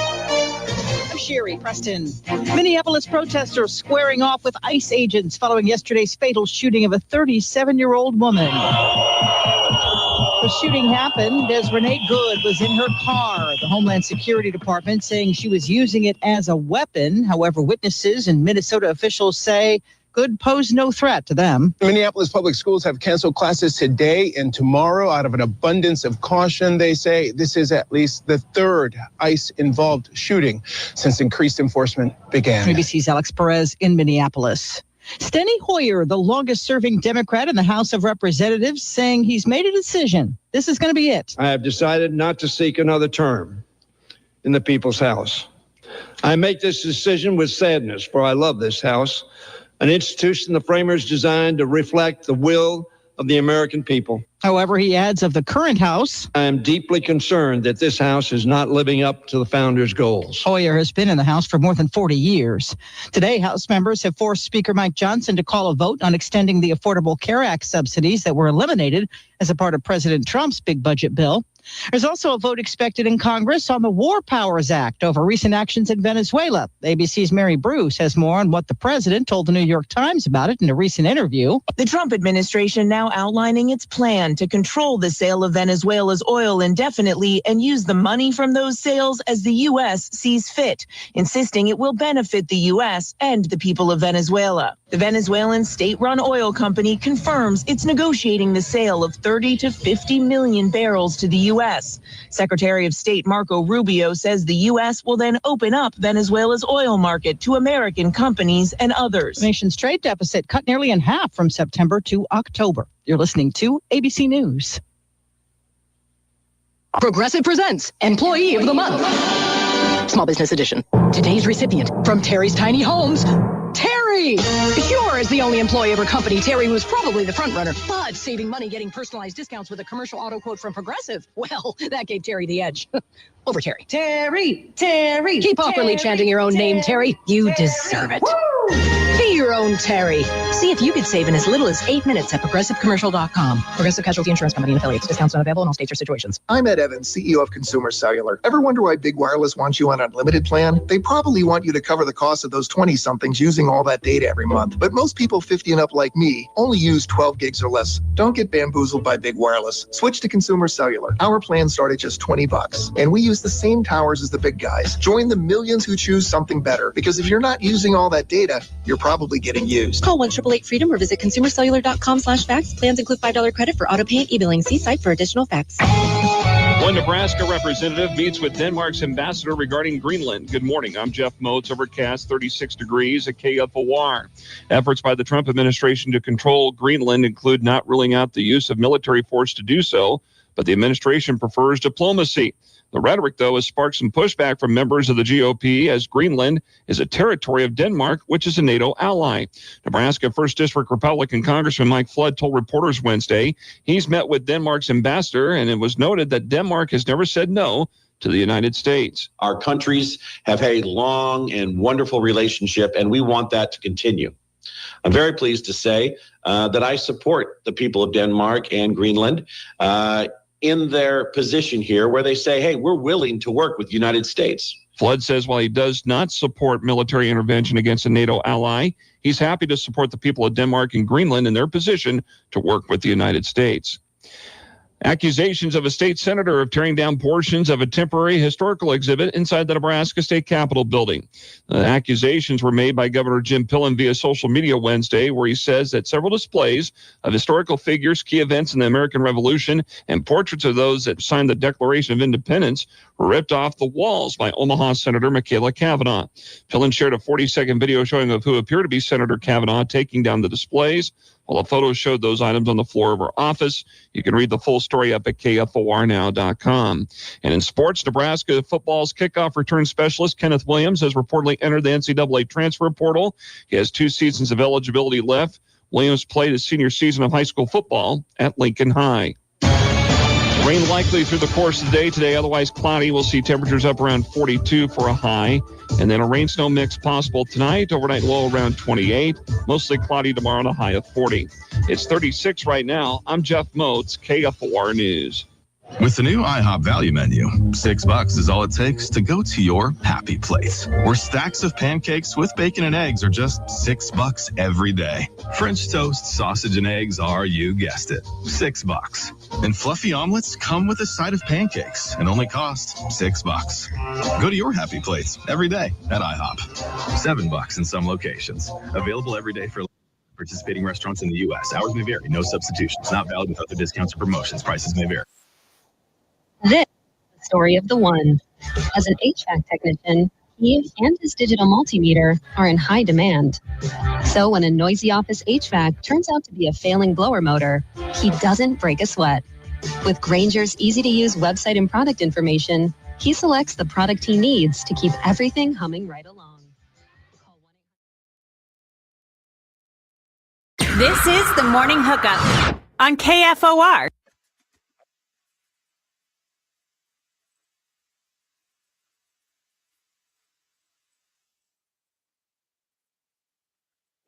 I'm Sherry Preston. Minneapolis protesters squaring off with ICE agents following yesterday's fatal shooting of a 37-year-old woman. The shooting happened as Renee Good was in her car. The Homeland Security Department saying she was using it as a weapon. However, witnesses and Minnesota officials say Good posed no threat to them. Minneapolis public schools have canceled classes today and tomorrow out of an abundance of caution. They say this is at least the third ICE-involved shooting since increased enforcement began. ABC's Alex Perez in Minneapolis. Steny Hoyer, the longest-serving Democrat in the House of Representatives, saying he's made a decision. This is going to be it. I have decided not to seek another term in the People's House. I make this decision with sadness, for I love this House, an institution the framers designed to reflect the will of the American people. However, he adds of the current House, I am deeply concerned that this House is not living up to the founders' goals. Hoyer has been in the House for more than 40 years. Today, House members have forced Speaker Mike Johnson to call a vote on extending the Affordable Care Act subsidies that were eliminated as a part of President Trump's big budget bill. There's also a vote expected in Congress on the War Powers Act over recent actions in Venezuela. ABC's Mary Bruce has more on what the president told the New York Times about it in a recent interview. The Trump administration now outlining its plan to control the sale of Venezuela's oil indefinitely and use the money from those sales as the U.S. sees fit, insisting it will benefit the U.S. and the people of Venezuela. The Venezuelan state-run oil company confirms it's negotiating the sale of 30 to 50 million barrels to the U.S. Secretary of State Marco Rubio says the U.S. will then open up Venezuela's oil market to American companies and others. The nation's trade deficit cut nearly in half from September to October. You're listening to ABC News. Progressive presents Employee of the Month. Small Business Edition. Today's recipient from Terry's Tiny Homes, Terry. Sure, as the only employee of her company, Terry was probably the front runner, but saving money getting personalized discounts with a commercial auto quote from Progressive, well, that gave Terry the edge. Over Terry. Terry. Keep awkwardly chanting your own name, Terry. You deserve it. Woo! Be your own Terry. See if you could save in as little as 8 minutes at progressivecommercial.com. Progressive Casualty Insurance Company and affiliates. Discounts not available in all states or situations. I'm Ed Evans, CEO of Consumer Cellular. Ever wonder why Big Wireless wants you on an unlimited plan? They probably want you to cover the cost of those 20-somethings using all that data every month. But most people 50 and up like me only use 12 gigs or less. Don't get bamboozled by Big Wireless. Switch to Consumer Cellular. Our plans start at just $20, and we use the same towers as the big guys. Join the millions who choose something better, because if you're not using all that data, you're probably getting used. Call 1-888-FREEDOM or visit consumercellular.com/facts. Plans include $5 credit for auto pay and e-billing. See site for additional facts. One Nebraska representative meets with Denmark's ambassador regarding Greenland. Good morning. I'm Jeff Moats, overcast 36 degrees at KFOR. Efforts by the Trump administration to control Greenland include not ruling out the use of military force to do so, but the administration prefers diplomacy. The rhetoric, though, has sparked some pushback from members of the GOP as Greenland is a territory of Denmark, which is a NATO ally. Nebraska 1st District Republican Congressman Mike Flood told reporters Wednesday he's met with Denmark's ambassador, and it was noted that Denmark has never said no to the United States. Our countries have had a long and wonderful relationship, and we want that to continue. I'm very pleased to say that I support the people of Denmark and Greenland in their position here where they say, hey, we're willing to work with the United States. Flood says while he does not support military intervention against a NATO ally, he's happy to support the people of Denmark and Greenland in their position to work with the United States. Accusations of a state senator of tearing down portions of a temporary historical exhibit inside the Nebraska State Capitol building. The accusations were made by Governor Jim Pillen via social media Wednesday, where he says that several displays of historical figures, key events in the American Revolution, and portraits of those that signed the Declaration of Independence were ripped off the walls by Omaha Senator Michaela Cavanaugh. Pillen shared a 40-second video showing of who appeared to be Senator Cavanaugh taking down the displays. While the photos showed those items on the floor of her office, you can read the full story up at KFORnow.com. And in sports, Nebraska football's kickoff return specialist Kenneth Williams has reportedly entered the NCAA transfer portal. He has 2 seasons of eligibility left. Williams played his senior season of high school football at Lincoln High. Rain likely through the course of the day today, otherwise cloudy. We'll see temperatures up around 42 for a high. And then a rain-snow mix possible tonight, overnight low around 28. Mostly cloudy tomorrow and a high of 40. It's 36 right now. I'm Jeff Moats, KFOR News. With the new IHOP value menu, $6 is all it takes to go to your happy place, where stacks of pancakes with bacon and eggs are just $6 every day. French toast, sausage, and eggs are, you guessed it, $6. And fluffy omelets come with a side of pancakes and only cost $6. Go to your happy place every day at IHOP. $7 in some locations. Available every day for participating restaurants in the U.S. Hours may vary. No substitutions. Not valid with other discounts or promotions. Prices may vary. This is the story of the one. As an HVAC technician, He and his digital multimeter are in high demand. So when a noisy office HVAC turns out to be a failing blower motor, he doesn't break a sweat. With Grainger's easy-to-use website and product information, he selects the product he needs to keep everything humming right along. This is the Morning Hookup on KFOR.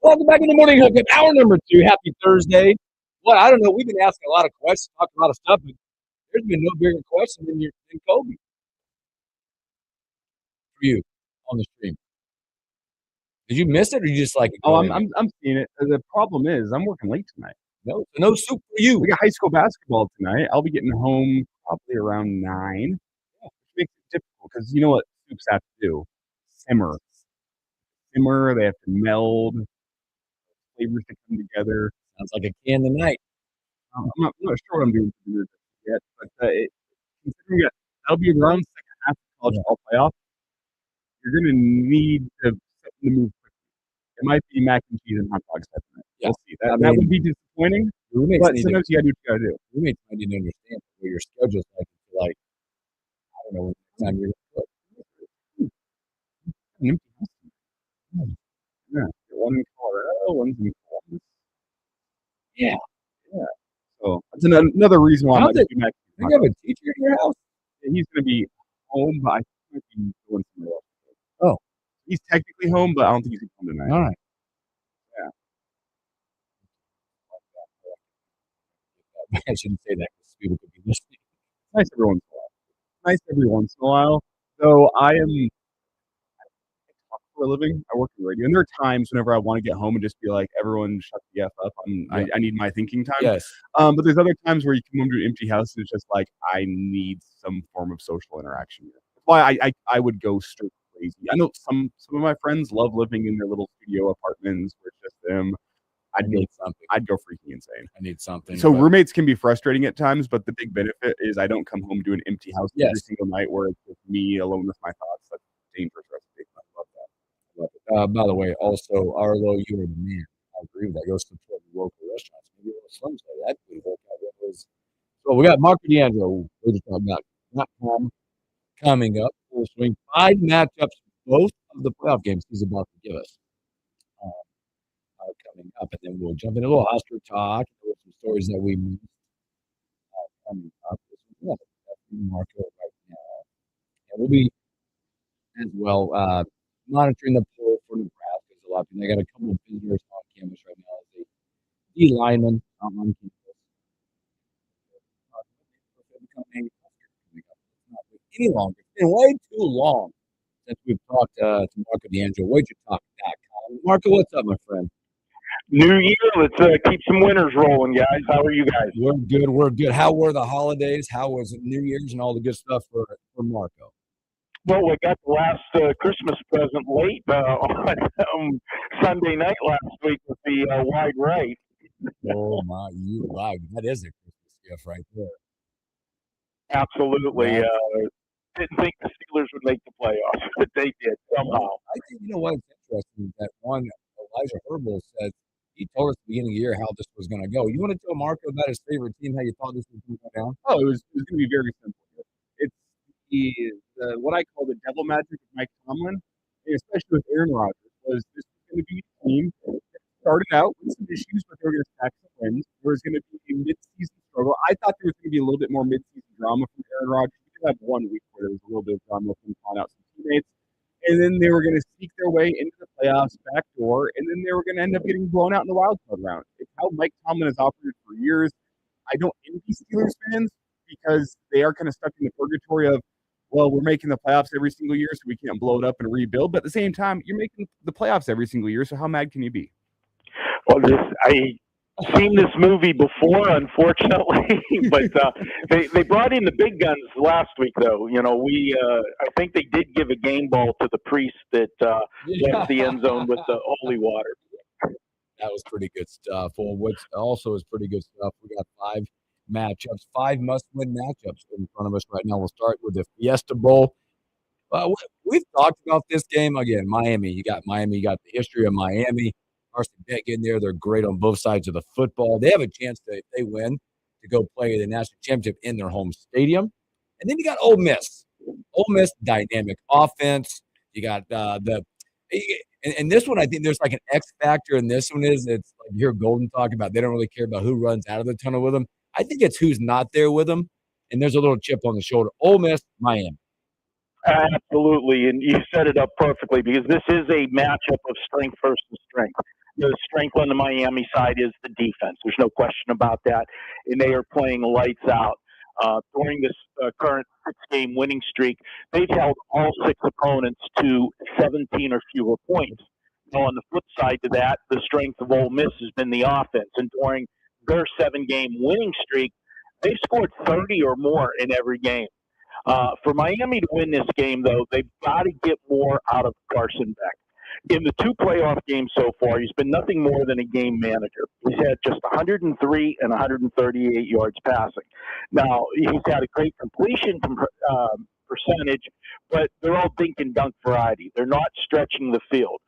Welcome back in the Morning Hookup, hour number 2. Happy Thursday. Well, I don't know. We've been asking a lot of questions, talking a lot of stuff, but there's been no bigger question than Kobe for you on the stream. Did you miss it, or you just like? I'm seeing it. The problem is I'm working late tonight. No soup for you. We got high school basketball tonight. I'll be getting home probably around 9. Which makes it difficult because you know what soups have to do? Simmer. They have to meld. Flavors to come together. Sounds like a can tonight. I'm not sure what I'm doing for dinner yet, but considering that'll be around second half of college football playoff, you're going to need to set the move quickly. It might be mac and cheese and hot dogs that night. Yeah. We'll see. That would be disappointing, but sometimes you got to do what you got to do. Roommates might need to understand what your schedule's like. I don't know what time you're going to cook. An empty house. Yeah. One in Colorado, one's in Columbus. Yeah. So that's another reason why I might be mac and cheese. You have a teacher in your house? Yeah, he's going to be home, but I think he might be going somewhere else. Oh. He's technically home, but I don't think he's home tonight. All right. Yeah. I shouldn't say that because people could be listening. Nice every once in a while. Nice every once in a while. So I talk for a living. I work in radio, and there are times whenever I want to get home and just be like, "Everyone, shut the f up." I need my thinking time. Yes. But there's other times where you come home to an empty house and it's just like I need some form of social interaction. That's why I would go straight crazy. I know some of my friends love living in their little studio apartments where it's just them. I'd go freaking insane. I need something. So roommates can be frustrating at times, but the big benefit is I don't come home to an empty house every Yes. single night where it's just me alone with my thoughts. That's a dangerous recipe. I love that. Love it. By the way, also, Arlo, you are the man. I agree with that. Go support the local restaurants. Maybe a little Slim Jim. That could work out. So we got Marco D'Angelo. We're just talking about .com coming up. Full swing. 5 matchups, both of the playoff games he's about to give us. Coming up, and then we'll jump into a little Husker talk. There were some stories that we missed coming up. Marco right now, and we'll be as well monitoring the poll for Nebraska. A lot. They got a couple of visitors on campus right now. As a D lineman on campus. Not any longer. It's been way too long since we've talked to Marco D'Angelo. WagerTalk.com. Marco, what's up, my friend? New year, let's keep some winners rolling, guys. How are you guys? We're good. How were the holidays? How was New Year's and all the good stuff for Marco? Well, we got the last Christmas present late on Sunday night last week with the wide right. Oh, wow, that is a Christmas gift right there. Absolutely. Didn't think the Steelers would make the playoffs, but they did somehow. I think, you know what, it's interesting that Elijah Herbal said, he told us at the beginning of the year how this was going to go. You want to tell Marco about his favorite team, how you thought this was going to go down? Oh, it was going to be very simple. It's what I call the devil magic of Mike Tomlin, and especially with Aaron Rodgers, was this was going to be a team that started out with some issues, but they were going to stack some wins. There was going to be a mid-season struggle. I thought there was going to be a little bit more mid-season drama from Aaron Rodgers. We did have 1 week where there was a little bit of drama with him calling out some teammates. And then they were going to sneak their way into the playoffs back door, and then they were going to end up getting blown out in the wild card round. It's how Mike Tomlin has operated for years. I don't envy Steelers fans because they are kind of stuck in the purgatory of, well, we're making the playoffs every single year, so we can't blow it up and rebuild. But at the same time, you're making the playoffs every single year, so how mad can you be? Well, I've seen this movie before, unfortunately, but they brought in the big guns last week, though. You know, I think they did give a game ball to the priest that left the end zone with the holy water. That was pretty good stuff. Well, what also is pretty good stuff, we got 5 matchups, 5 must-win matchups in front of us right now. We'll start with the Fiesta Bowl. What we've talked about this game again. Miami, you got the history of Miami. Carson Beck in there. They're great on both sides of the football. They have a chance to, if they win, to go play the national championship in their home stadium. And then you got Ole Miss. Ole Miss, dynamic offense. You got and this one, I think there's like an X factor in this one is it's like you hear Golden talk about they don't really care about who runs out of the tunnel with them. I think it's who's not there with them. And there's a little chip on the shoulder. Ole Miss, Miami. Absolutely, and you set it up perfectly because this is a matchup of strength versus strength. The strength on the Miami side is the defense. There's no question about that, and they are playing lights out. During this current six-game winning streak, they've held all six opponents to 17 or fewer points. Now, on the flip side to that, the strength of Ole Miss has been the offense, and during their seven-game winning streak, they've scored 30 or more in every game. For Miami to win this game, though, they've got to get more out of Carson Beck. In the two playoff games so far, he's been nothing more than a game manager. He's had just 103 and 138 yards passing. Now, he's had a great completion percentage, but they're all dink and dunk variety. They're not stretching the field.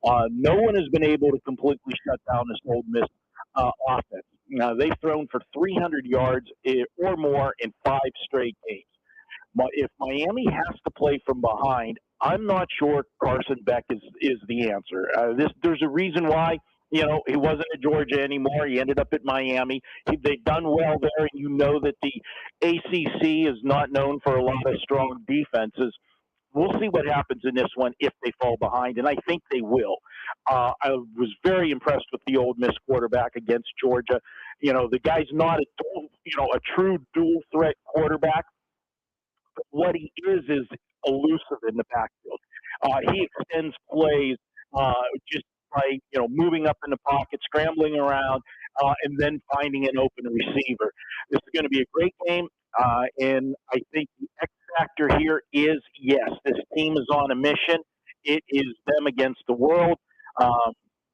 No one has been able to completely shut down this Ole Miss offense. Now, they've thrown for 300 yards or more in 5 straight games. If Miami has to play from behind, I'm not sure Carson Beck is the answer. There's a reason why, he wasn't at Georgia anymore. He ended up at Miami. They've done well there, and you know that the ACC is not known for a lot of strong defenses. We'll see what happens in this one if they fall behind, and I think they will. I was very impressed with the Ole Miss quarterback against Georgia. The guy's not a true dual threat quarterback. But what he is elusive in the backfield. He extends plays just by moving up in the pocket, scrambling around, and then finding an open receiver. This is going to be a great game, and I think the X factor here is yes, this team is on a mission. It is them against the world.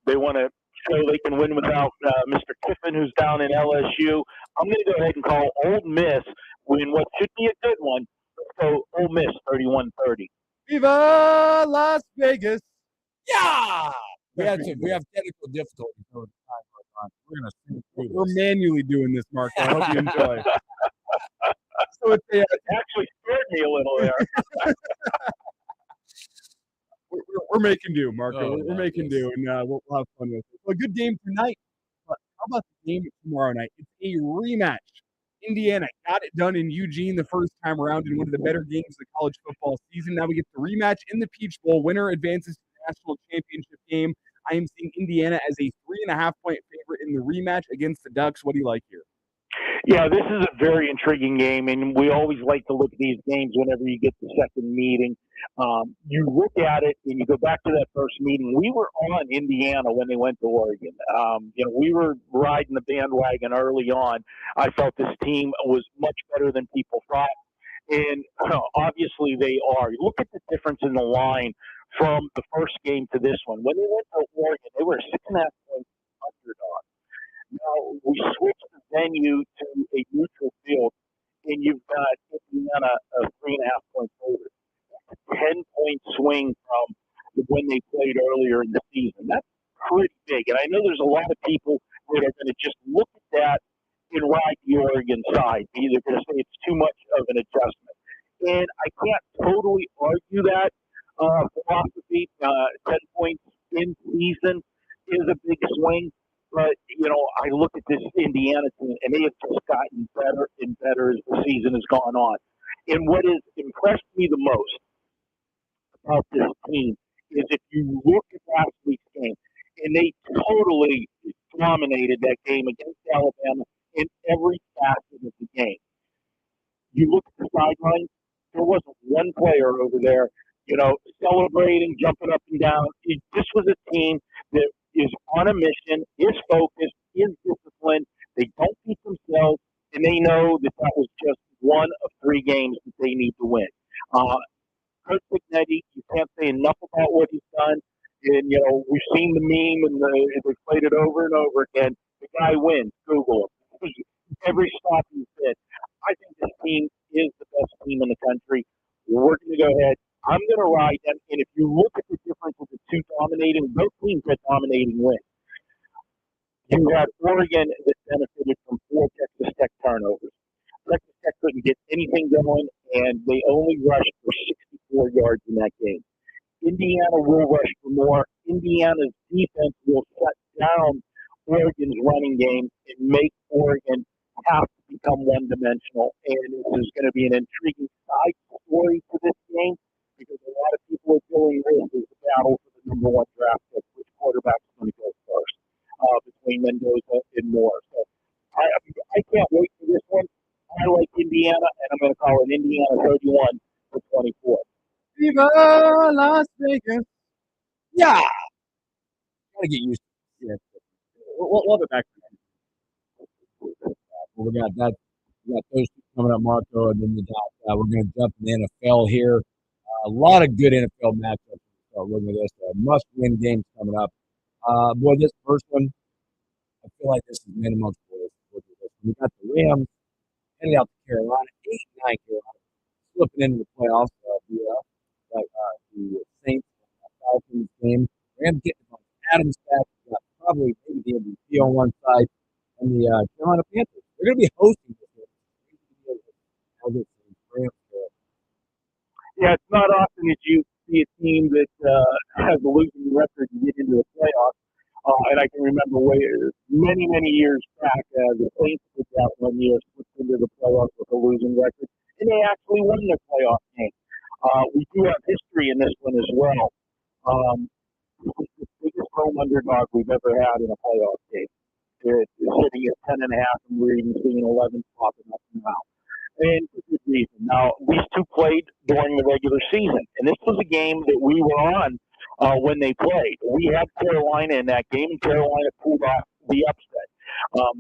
They want to show they can win without Mr. Kiffin, who's down in LSU. I'm going to go ahead and call Ole Miss win what should be a good one. So Ole Miss 31-30. Viva Las Vegas! Yeah, we have technical difficulties. We're manually doing this, Mark. I hope you enjoy. So it actually scared me a little there. we're making do, Marco. We're making do, and we'll have fun with it. Well, a good game tonight. But how about the game tomorrow night? It's a rematch. Indiana got it done in Eugene the first time around in one of the better games of the college football season. Now we get the rematch in the Peach Bowl. Winner advances to the national championship game. I am seeing Indiana as a 3.5-point favorite in the rematch against the Ducks. What do you like here? Yeah, this is a very intriguing game, and we always like to look at these games whenever you get the second meeting. You look at it, and you go back to that first meeting. We were on Indiana when they went to Oregon. We were riding the bandwagon early on. I felt this team was much better than people thought, and obviously they are. Look at the difference in the line from the first game to this one. When they went to Oregon, they were a 6.5-point underdog. Now, we switched the venue to a neutral field, and you've got Indiana a 3.5-point favorite. That's a 10-point swing from when they played earlier in the season. That's pretty big. And I know there's a lot of people that are going to just look at that and ride the Oregon side. They're going to say it's too much of an adjustment. And I can't totally argue that philosophy. 10 points in season is a big swing. But, I look at this Indiana team, and they have just gotten better and better as the season has gone on. And what has impressed me the most about this team is if you look at last week's game, and they totally dominated that game against Alabama in every facet of the game. You look at the sidelines, there wasn't one player over there, celebrating, jumping up and down. This was a team that is on a mission, is focused, is disciplined. They don't beat themselves, and they know that was just one of 3 games that they need to win. Coach Pignetti, you can't say enough about what he's done. And, we've seen the meme, and they've played it over and over again. The guy wins. Google him. Every stop he's hit. I think this team is the best team in the country. We're going to go ahead. I'm going to ride them. And if you look at the difference with the two dominating, both teams had dominating wins. You had Oregon that benefited from 4 Texas Tech turnovers. Texas Tech couldn't get anything going, and they only rushed for 64 yards in that game. Indiana will rush for more. Indiana's defense will shut down Oregon's running game and make Oregon have to become one-dimensional. And this is going to be an intriguing side story to this game because a lot of people are feeling this is the battle for the number 1 draft pick, which quarterback is going to go first between Mendoza and Moore. So I can't wait for this one. I like Indiana, and I'm going to call it Indiana 31-24. Viva Las Vegas. Yeah. Gotta get used to it. We'll have it back. We got that. We got those two coming up, Marco, and then we're going to jump in the NFL here. A lot of good NFL matchups. Start looking at this. Must-win games coming up. Boy, this first one, I feel like this is minimum for this. We got the Rams heading out to Carolina, 8-9 Carolina, slipping into the playoffs. The Saints Falcons game. Rams getting Adams back. Got probably maybe the MVP on one side, and the Carolina Panthers. They're going to be hosting this game. Yeah, it's not often that you see a team that has a losing record and get into the playoffs. And I can remember many years back, the Saints did that one year, slipped into the playoffs with a losing record, and they actually won their playoff game. We do have history in this one as well. This is the biggest home underdog we've ever had in a playoff game. It's sitting at 10.5, and we're even seeing 11 popping up now. And for good reason. Now, these two played during the regular season, and this was a game that we were on when they played. We had Carolina in that game, and Carolina pulled off the upset.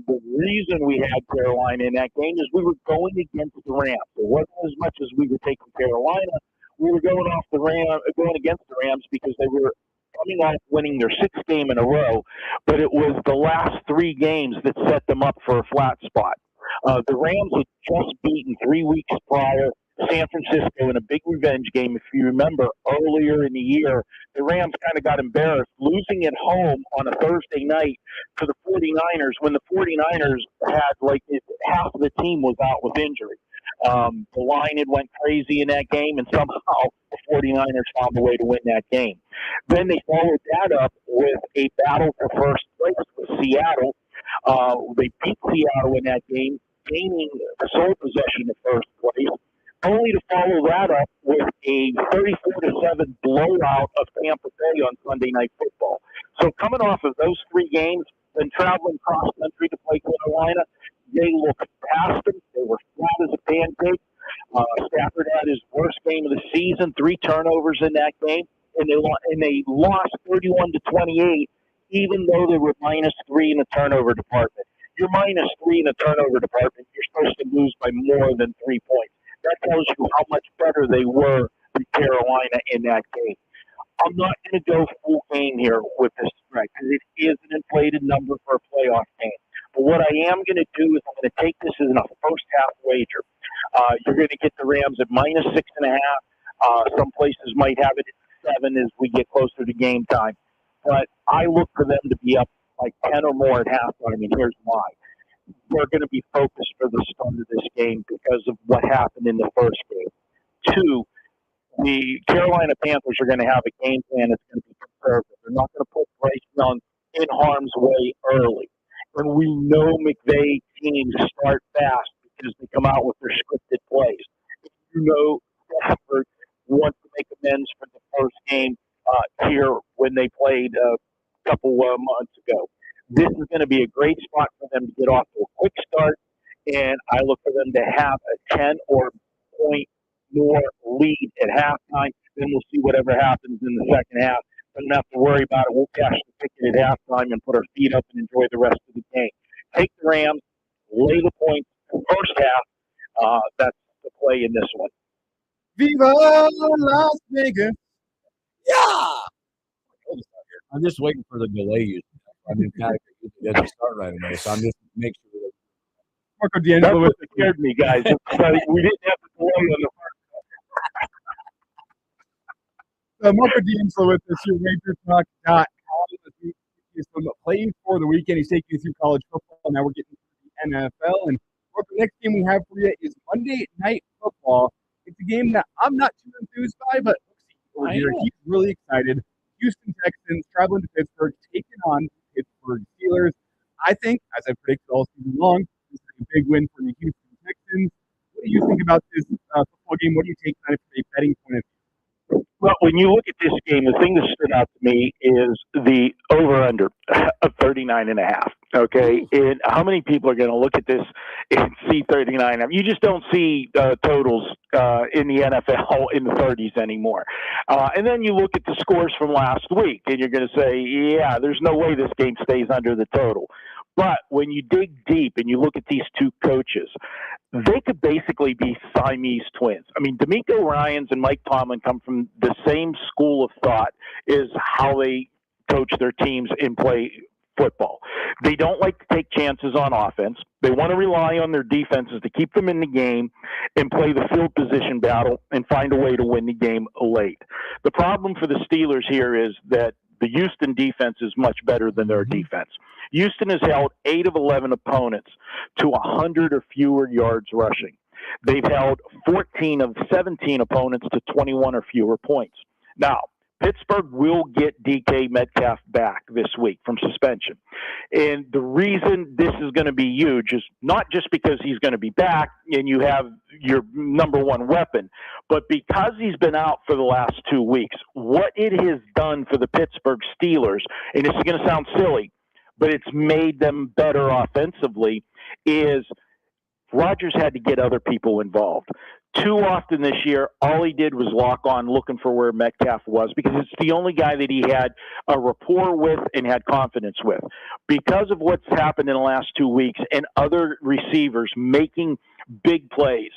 The reason we had Carolina in that game is we were going against the Rams. It wasn't as much as we were taking Carolina. We were going against the Rams because they were coming off winning their 6th game in a row, but it was the last 3 games that set them up for a flat spot. The Rams had just beaten 3 weeks prior San Francisco in a big revenge game. If you remember, earlier in the year, the Rams kind of got embarrassed, losing at home on a Thursday night to the 49ers when the 49ers had half of the team was out with injury. The line had went crazy in that game, and somehow the 49ers found a way to win that game. Then they followed that up with a battle for first place with Seattle. They beat Seattle in that game, gaining sole possession of first place, only to follow that up with a 34-7 blowout of Tampa Bay on Sunday Night Football. So coming off of those 3 games and traveling cross-country to play Carolina, they looked past them. They were flat as a pancake. Stafford had his worst game of the season, 3 turnovers in that game, and they lost 31-28, even though they were -3 in the turnover department. You're -3 in the turnover department. You're supposed to lose by more than 3 points. That tells you how much better they were than Carolina in that game. I'm not going to go full game here with this spread because it is an inflated number for a playoff game. But what I am going to do is I'm going to take this as a first half wager. You're going to get the Rams at -6.5. Some places might have it at 7 as we get closer to game time. But I look for them to be up like 10 or more at halftime, and here's why. They're going to be focused for the start of this game because of what happened in the first game. 2, the Carolina Panthers are going to have a game plan that's going to be conservative. They're not going to put Bryce Young in harm's way early. And we know McVay teams start fast because they come out with their scripted plays. You know Stafford wants to make amends for the first game here when they played a couple months ago. This is going to be a great spot for them to get off to a quick start, and I look for them to have a 10 or point more lead at halftime. Then we'll see whatever happens in the second half. Don't have to worry about it. We'll cash the ticket at halftime and put our feet up and enjoy the rest of the game. Take the Rams, lay the points first half. That's the play in this one. Viva Las Vegas. Yeah. I'm just waiting for the delay. I'm emphatic that it doesn't start right away, so I'm just making sure that Marco D'Angelo That's what scared me, guys. We didn't have the delay on the first. Marco D'Angelo with us here, RangersTalk.com. Some plays for the weekend. He's taking you through college football. Now we're getting to the NFL. And Marco, the next game we have for you is Monday Night Football. It's a game that I'm not too enthused by, but over here, he's really excited. Houston Texans traveling to Pittsburgh, taking on Pittsburgh Steelers. I think, as I predicted all season long, this is a big win for the Houston Texans. What do you think about this football game? What do you take on it from a betting point of view? Well, when you look at this game, the thing that stood out to me is the over-under of 39.5. Okay, and how many people are going to look at this and see 39? You just don't see totals in the NFL in the 30s anymore. And then you look at the scores from last week, and you're going to say, yeah, there's no way this game stays under the total. But when you dig deep and you look at these two coaches, they could basically be Siamese twins. I mean, D'Amico Ryans and Mike Tomlin come from the same school of thought is how they coach their teams and play football. They don't like to take chances on offense. They want to rely on their defenses to keep them in the game and play the field position battle and find a way to win the game late. The problem for the Steelers here is that the Houston defense is much better than their defense. Houston has held 8 of 11 opponents to 100 or fewer yards rushing. They've held 14 of 17 opponents to 21 or fewer points. Now, Pittsburgh will get DK Metcalf back this week from suspension. And the reason this is going to be huge is not just because he's going to be back and you have your number one weapon, but because he's been out for the last 2 weeks. What it has done for the Pittsburgh Steelers, and this is going to sound silly, but it's made them better offensively, is Rodgers had to get other people involved. Too often this year, all he did was lock on looking for where Metcalf was because it's the only guy that he had a rapport with and had confidence with. Because of what's happened in the last 2 weeks and other receivers making big plays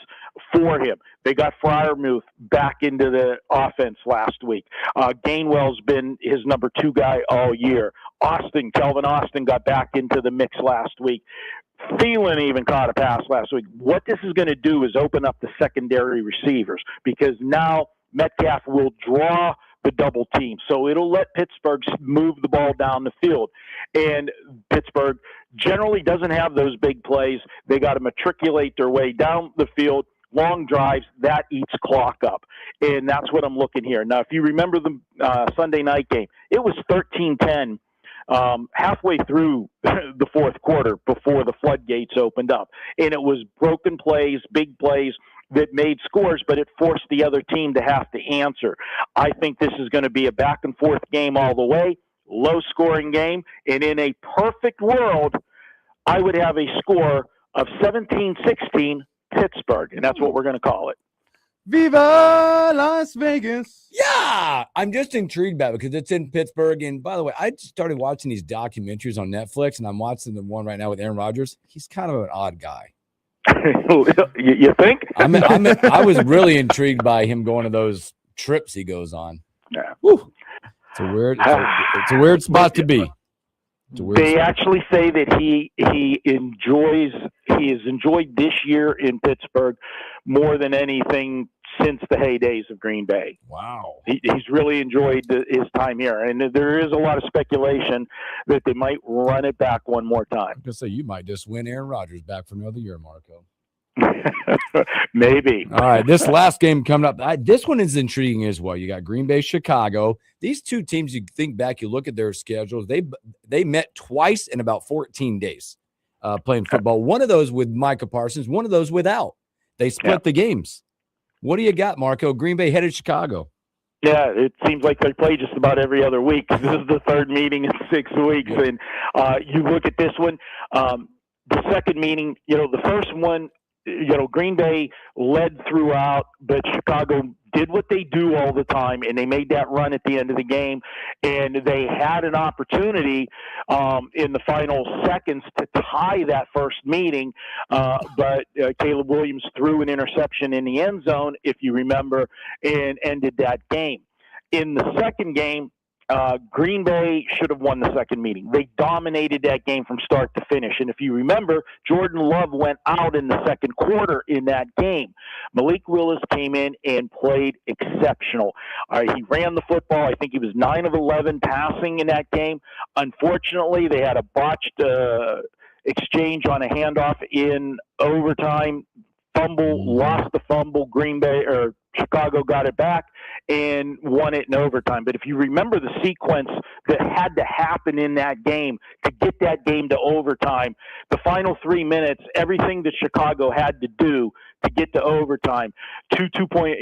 for him, they got Freiermuth back into the offense last week. Gainwell's been his number 2 guy all year. Calvin Austin got back into the mix last week. Thielen even caught a pass last week. What this is going to do is open up the secondary receivers because now Metcalf will draw the double team. So it'll let Pittsburgh move the ball down the field. And Pittsburgh generally doesn't have those big plays. They got to matriculate their way down the field. Long drives, that eats clock up. And that's what I'm looking here. Now, if you remember the Sunday night game, it was 13-10. Halfway through the fourth quarter before the floodgates opened up. And it was broken plays, big plays that made scores, but it forced the other team to have to answer. I think this is going to be a back and forth game all the way, low scoring game. And in a perfect world, I would have a score of 17-16 Pittsburgh. And that's what we're going to call it. Viva Las Vegas. Yeah. I'm just intrigued by it because it's in Pittsburgh. And by the way, I just started watching these documentaries on Netflix, and I'm watching the one right now with Aaron Rodgers. He's kind of an odd guy. You think? I was really intrigued by him going to those trips he goes on. Yeah. Woo. It's a weird spot to be. They actually say that he has enjoyed this year in Pittsburgh more than anything since the heydays of Green Bay. Wow. He's really enjoyed his time here. And there is a lot of speculation that they might run it back one more time. I'm going to say you might just win Aaron Rodgers back for another year, Marco. Maybe. All right, this last game coming up. This one is intriguing as well. You got Green Bay, Chicago. These two teams, you think back, you look at their schedules. They met twice in about 14 days playing football. One of those with Micah Parsons, one of those without. They split the games. What do you got, Marco? Green Bay headed Chicago. Yeah, it seems like they play just about every other week. This is the third meeting in 6 weeks. And you look at this one, the second meeting, the first one, Green Bay led throughout, but Chicago did what they do all the time, and they made that run at the end of the game. And they had an opportunity in the final seconds to tie that first meeting, but Caleb Williams threw an interception in the end zone, if you remember, and ended that game. In the second game, Green Bay should have won the second meeting. They dominated that game from start to finish. And if you remember, Jordan Love went out in the second quarter in that game. Malik Willis came in and played exceptional. He ran the football. I think he was 9 of 11 passing in that game. Unfortunately, they had a botched exchange on a handoff in overtime. Fumble, lost the fumble. Green Bay or Chicago got it back and won it in overtime. But if you remember the sequence that had to happen in that game to get that game to overtime, the final 3 minutes, everything that Chicago had to do to get to overtime, two-point,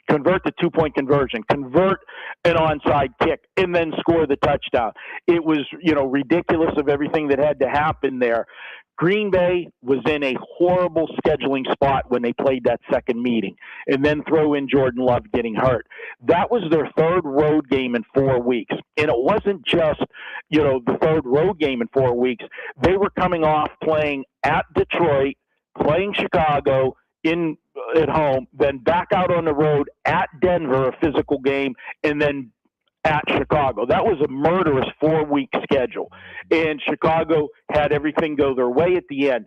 convert the 2-point conversion, convert an onside kick, and then score the touchdown. It was, ridiculous of everything that had to happen there. Green Bay was in a horrible scheduling spot when they played that second meeting, and then throw in Jordan Love getting hurt. That was their third road game in 4 weeks. And it wasn't just, the third road game in 4 weeks. They were coming off playing at Detroit, playing Chicago at home, then back out on the road at Denver, a physical game, and then at Chicago. That was a murderous 4-week schedule. And Chicago had everything go their way at the end.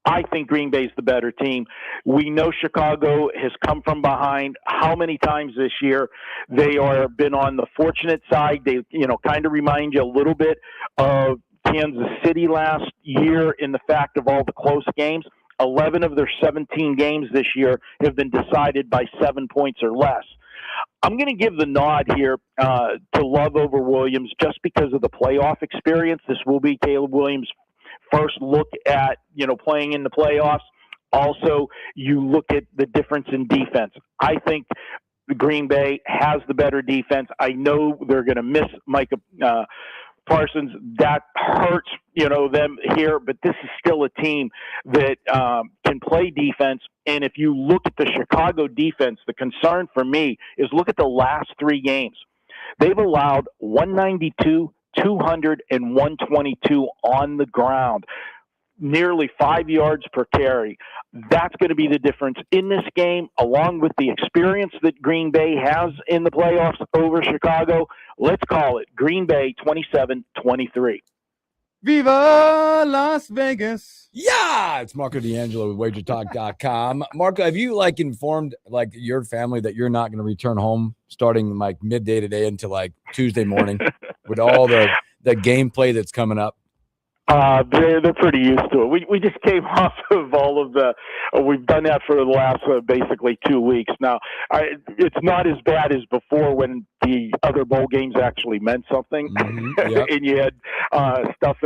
I think Green Bay's the better team. We know Chicago has come from behind how many times this year. They are been on the fortunate side. They, kind of remind you a little bit of Kansas City last year in the fact of all the close games. 11 of their 17 games this year have been decided by 7 points or less. I'm going to give the nod here to Love over Williams just because of the playoff experience. This will be Caleb Williams' first look at, playing in the playoffs. Also, you look at the difference in defense. I think the Green Bay has the better defense. I know they're going to miss Micah Parsons. That hurts, them here, but this is still a team that can play defense. And if you look at the Chicago defense, the concern for me is look at the last 3 games. They've allowed 192, 200, and 122 on the ground, nearly 5 yards per carry. That's going to be the difference in this game, along with the experience that Green Bay has in the playoffs over Chicago. Let's call it Green Bay 27-23. Viva Las Vegas. Yeah, it's Marco D'Angelo with WagerTalk.com. Marco, have you informed your family that you're not going to return home starting midday today until Tuesday morning with all the gameplay that's coming up? They're pretty used to it. We just came off of all of the. We've done that for the last basically 2 weeks now. It's not as bad as before when the other bowl games actually meant something, Yep. and you had stuff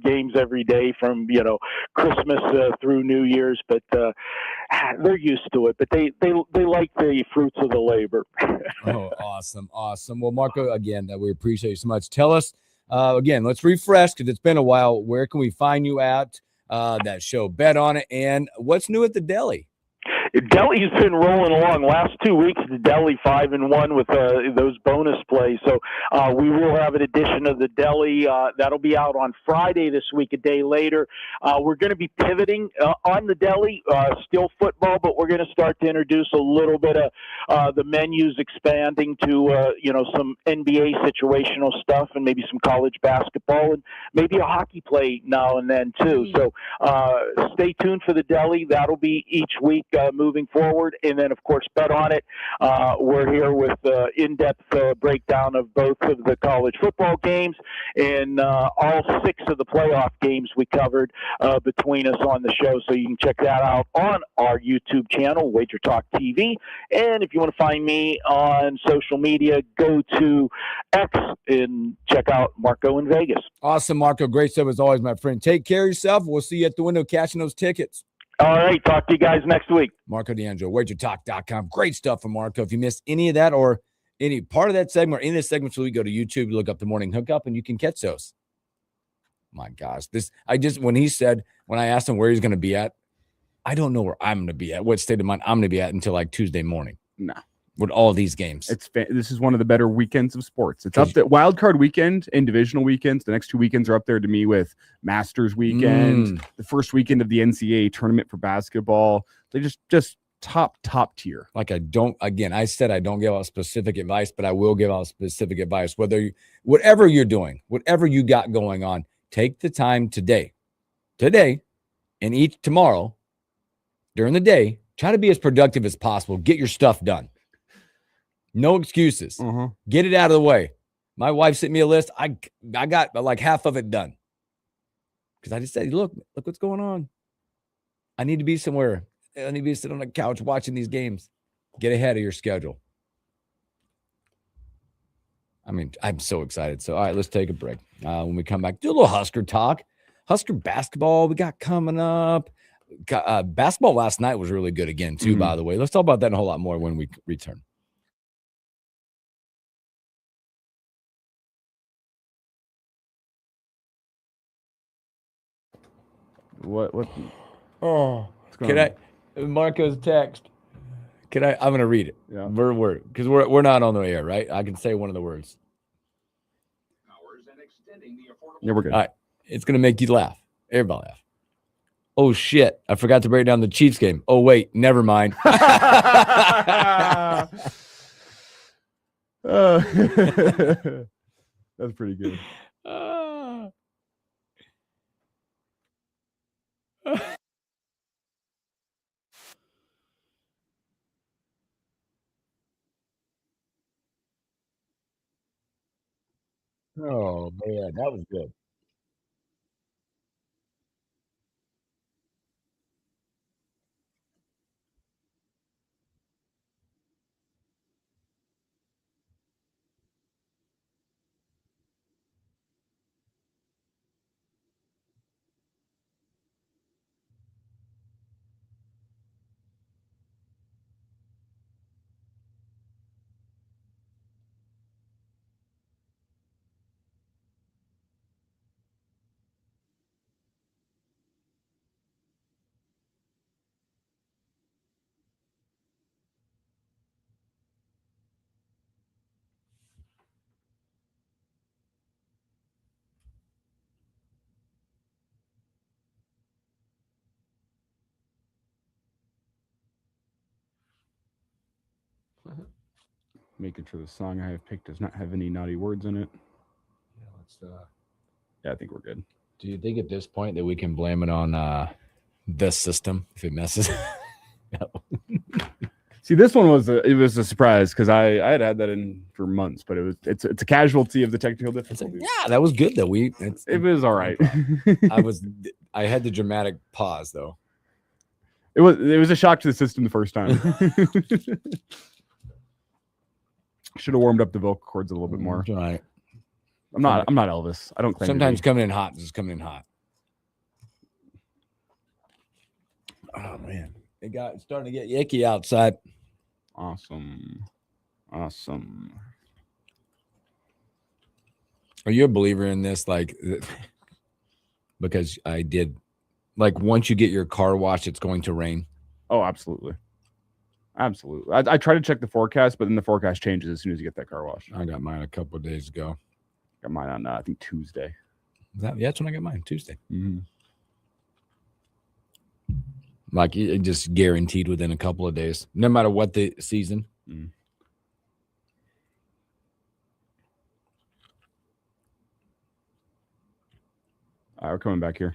games every day from Christmas through New Year's. But they're used to it. But they like the fruits of the labor. Oh, awesome. Well, Marco, again, we appreciate you so much. Tell us. Again, let's refresh because it's been a while. Where can we find you at that show? Bet on it. And what's new at the deli? Deli's been rolling along. Last 2 weeks, the Deli 5-1 with those bonus plays. So we will have an edition of the Deli. That'll be out on Friday this week, a day later. We're going to be pivoting on the Deli, still football, but we're going to start to introduce a little bit of the menus expanding to, some NBA situational stuff and maybe some college basketball and maybe a hockey play now and then, too. So stay tuned for the Deli. That'll be each week moving forward. And then, of course, Bet on it. We're here with in-depth breakdown of both of the college football games and all 6 of the playoff games we covered between us on the show. So you can check that out on our YouTube channel, Wager Talk TV. And if you want to find me on social media, go to X and check out Marco in Vegas. Awesome, Marco. Great stuff as always, my friend. Take care of yourself. We'll see you at the window cashing those tickets. All right. Talk to you guys next week. Marco D'Angelo, WagerTalk.com. Great stuff from Marco. If you missed any of that or any part of that segment or any of the segments, so we go to YouTube, look up the Morning Hookup, and you can catch those. My gosh. When I asked him where he's going to be at, I don't know where I'm going to be at, what state of mind I'm going to be at until Tuesday morning. No. With all these games. This is one of the better weekends of sports. It's up there. Wild card weekend and divisional weekends. The next 2 weekends are up there to me with Masters weekend, the first weekend of the NCAA tournament for basketball. They just top tier. Like I said, I don't give out specific advice, but I will give out specific advice. Whatever you're doing, whatever you got going on, take the time today, and each tomorrow during the day, try to be as productive as possible. Get your stuff done. No excuses. Get it out of the way. My wife sent me a list. I got like half of it done. Because I just said, look what's going on. I need to be somewhere. I need to be sitting on the couch watching these games. Get ahead of your schedule. I mean, I'm so excited. So, all right, let's take a break. When we come back, do a little Husker talk. Husker basketball we got coming up. Basketball last night was really good again, too, by the way. Let's talk about that and a whole lot more when we return. What? Oh, Marco's text. I'm going to read it. Yeah. Word. Because we're not on the air, right? I can say one of the words. Yeah, we're good. All right. It's going to make you laugh. Everybody laugh. Oh, shit. I forgot to break down the Chiefs game. Oh, wait. Never mind. That's pretty good. Oh, man. That was good. Making sure the song I have picked does not have any naughty words in it. Yeah, I think we're good. Do you think at this point that we can blame it on this system if it messes? See, this one was a surprise because I had that in for months, but it's a casualty of the technical difficulties. Yeah, that was good though. It was all right. I had the dramatic pause though. It was a shock to the system the first time. Should have warmed up the vocal cords a little bit more. Right. I'm not Elvis. I don't claim sometimes coming in hot is coming in hot. Oh man. It's starting to get yicky outside. Awesome. Are you a believer in this? Like, because I did, like, once you get your car washed, it's going to rain. Oh, absolutely. I try to check the forecast, but then the forecast changes as soon as you get that car washed. I got mine a couple of days ago. Got mine on, I think, Tuesday. That's when I got mine, Tuesday. Mm-hmm. Like, it just guaranteed within a couple of days, no matter what the season. Mm. All right, we're coming back here.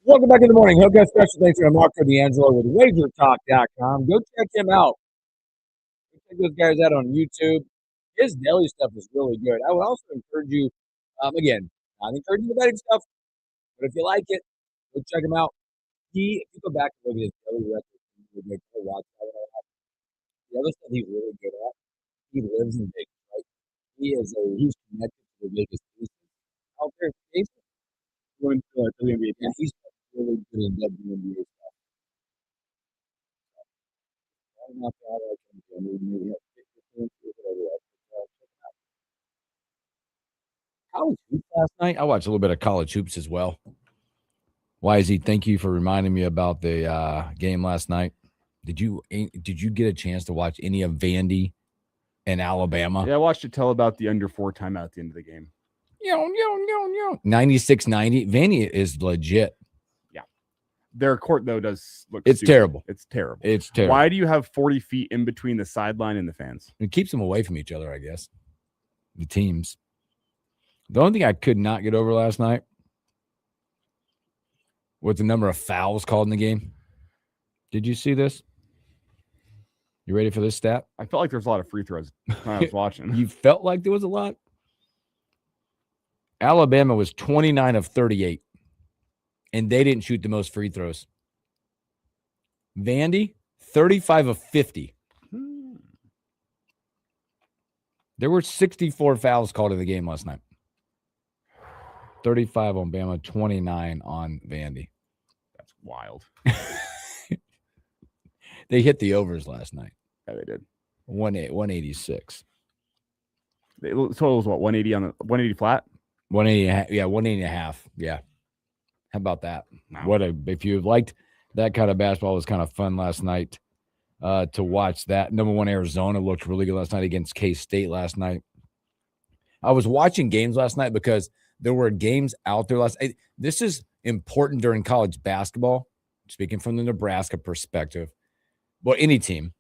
Welcome back in the morning. Hookup special thanks to Marco D'Angelo with WagerTalk.com. Go check him out. Go check those guys out on YouTube. His daily stuff is really good. I would also encourage you, again, not encouraging the betting stuff, but if you like it, go check him out. If you go back and look at his daily record, the other stuff he's really good at, he lives in Vegas, right? He's connected to the Vegas pieces out there in Vegas. Going to the WNBA. Yeah, he's really good in WNBA stuff. I don't know if I like him. Maybe have 50 whatever else. College hoops last night. I watched a little bit of college hoops as well. YZ, thank you for reminding me about the game last night. Did you get a chance to watch any of Vandy and Alabama? Yeah, I watched it till about the under 4 timeout at the end of the game. 96-90. Vandy is legit. Yeah. Their court, though, does look It's stupid. terrible. It's terrible. It's terrible. Why do you have 40 feet in between the sideline and the fans? It keeps them away from each other, I guess. The teams. The only thing I could not get over last night was the number of fouls called in the game. Did you see this? You ready for this stat? I felt like there was a lot of free throws when I was watching. You felt like there was a lot? Alabama was 29 of 38, and they didn't shoot the most free throws. Vandy, 35 of 50. There were 64 fouls called in the game last night. 35 on Bama, 29 on Vandy. That's wild. They hit the overs last night. Yeah, they did. 186. The total was what, 180 on the 180 flat? 180. Yeah, 180 and a half. Yeah. How about that? Wow. If you liked that kind of basketball, it was kind of fun last night to watch that. Number 1 Arizona looked really good last night against K-State last night. I was watching games last night because there were games out there last night. This is important during college basketball, speaking from the Nebraska perspective. Well, any team,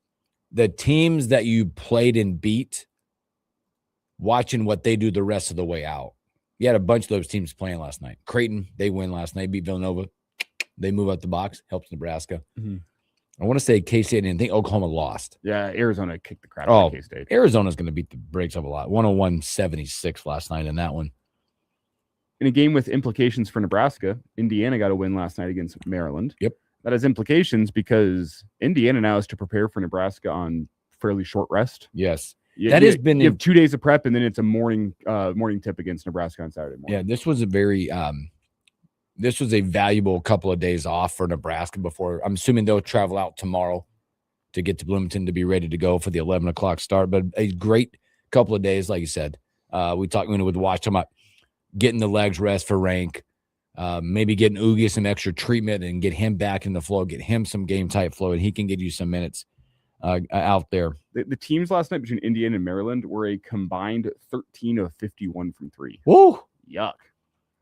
the teams that you played and beat, watching what they do the rest of the way out. You had a bunch of those teams playing last night. Creighton, they win last night, beat Villanova. They move out the box, helps Nebraska. Mm-hmm. I want to say K-State, and I think Oklahoma lost. Yeah, Arizona kicked the crap out of K-State. Arizona's going to beat the brakes up a lot. 101-76 last night in that one. In a game with implications for Nebraska, Indiana got a win last night against Maryland. Yep. That has implications because Indiana now is to prepare for Nebraska on fairly short rest. Yes. You has been you have 2 days of prep, and then it's a morning tip against Nebraska on Saturday morning. Yeah, this was a very this was a valuable couple of days off for Nebraska before. I'm assuming they'll travel out tomorrow to get to Bloomington to be ready to go for the 11 o'clock start. But a great couple of days, like you said. We talked with Watch talking about getting the legs rest for Rank, maybe getting Oogie some extra treatment and get him back in the flow, get him some game type flow, and he can get you some minutes out there. The teams last night between Indiana and Maryland were a combined 13 of 51 from 3. Woo! Yuck.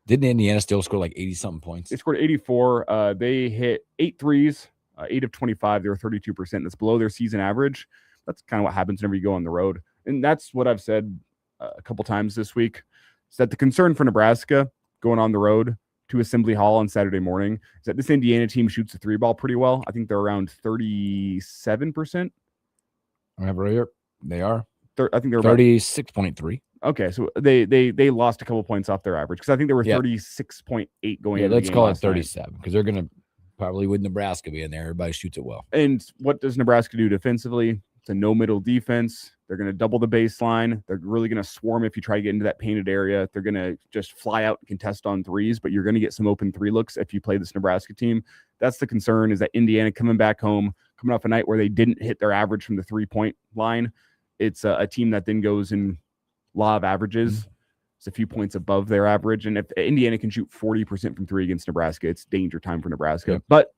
Didn't Indiana still score like 80-something points? They scored 84. They hit 8 threes, 8 of 25. They were 32%. That's below their season average. That's kind of what happens whenever you go on the road. And that's what I've said a couple times this week, is that the concern for Nebraska going on the road to Assembly Hall on Saturday morning is that this Indiana team shoots the 3-ball pretty well. I think they're around 37%. I have right here. They are. I think they're 36.3. Okay, so they lost a couple points off their average because I think they were 36.8 going. Yeah, into let's the game call it last night. 37 because they're going to probably with Nebraska being there. Everybody shoots it well. And what does Nebraska do defensively? It's a no middle defense. They're going to double the baseline. They're really going to swarm if you try to get into that painted area. They're going to just fly out and contest on threes, but you're going to get some open 3 looks if you play this Nebraska team. That's the concern, is that Indiana coming back home, coming off a night where they didn't hit their average from the 3-point line. It's a team that then goes in law of averages. Mm-hmm. It's a few points above their average. And if Indiana can shoot 40% from 3 against Nebraska, it's danger time for Nebraska. Yep. But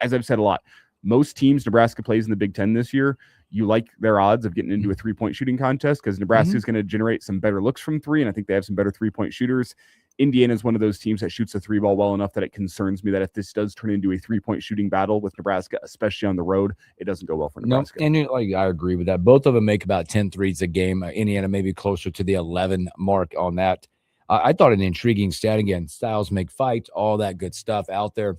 as I've said a lot, most teams Nebraska plays in the Big Ten this year, you like their odds of getting into a 3-point shooting contest because Nebraska is going to generate some better looks from 3, and I think they have some better 3-point shooters. Indiana is one of those teams that shoots the 3-ball well enough that it concerns me that if this does turn into a 3-point shooting battle with Nebraska, especially on the road, it doesn't go well for Nebraska. No, and I agree with that. Both of them make about 10 threes a game. Indiana maybe closer to the 11 mark on that. I thought an intriguing stat, again, styles make fights, all that good stuff out there,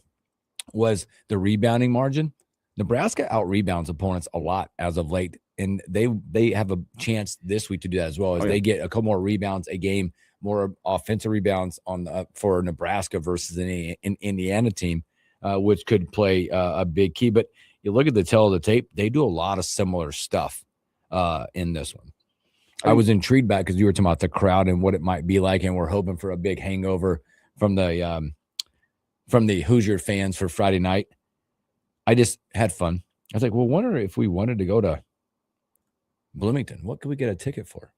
was the rebounding margin. Nebraska out-rebounds opponents a lot as of late, and they have a chance this week to do that as well, as they get a couple more rebounds a game, more offensive rebounds on for Nebraska versus an Indiana team, which could play a big key. But you look at the tail of the tape, they do a lot of similar stuff in this one. I was intrigued by it because you were talking about the crowd and what it might be like, and we're hoping for a big hangover from the Hoosier fans for Friday night. I just had fun. I was like, well, wonder if we wanted to go to Bloomington, what could we get a ticket for?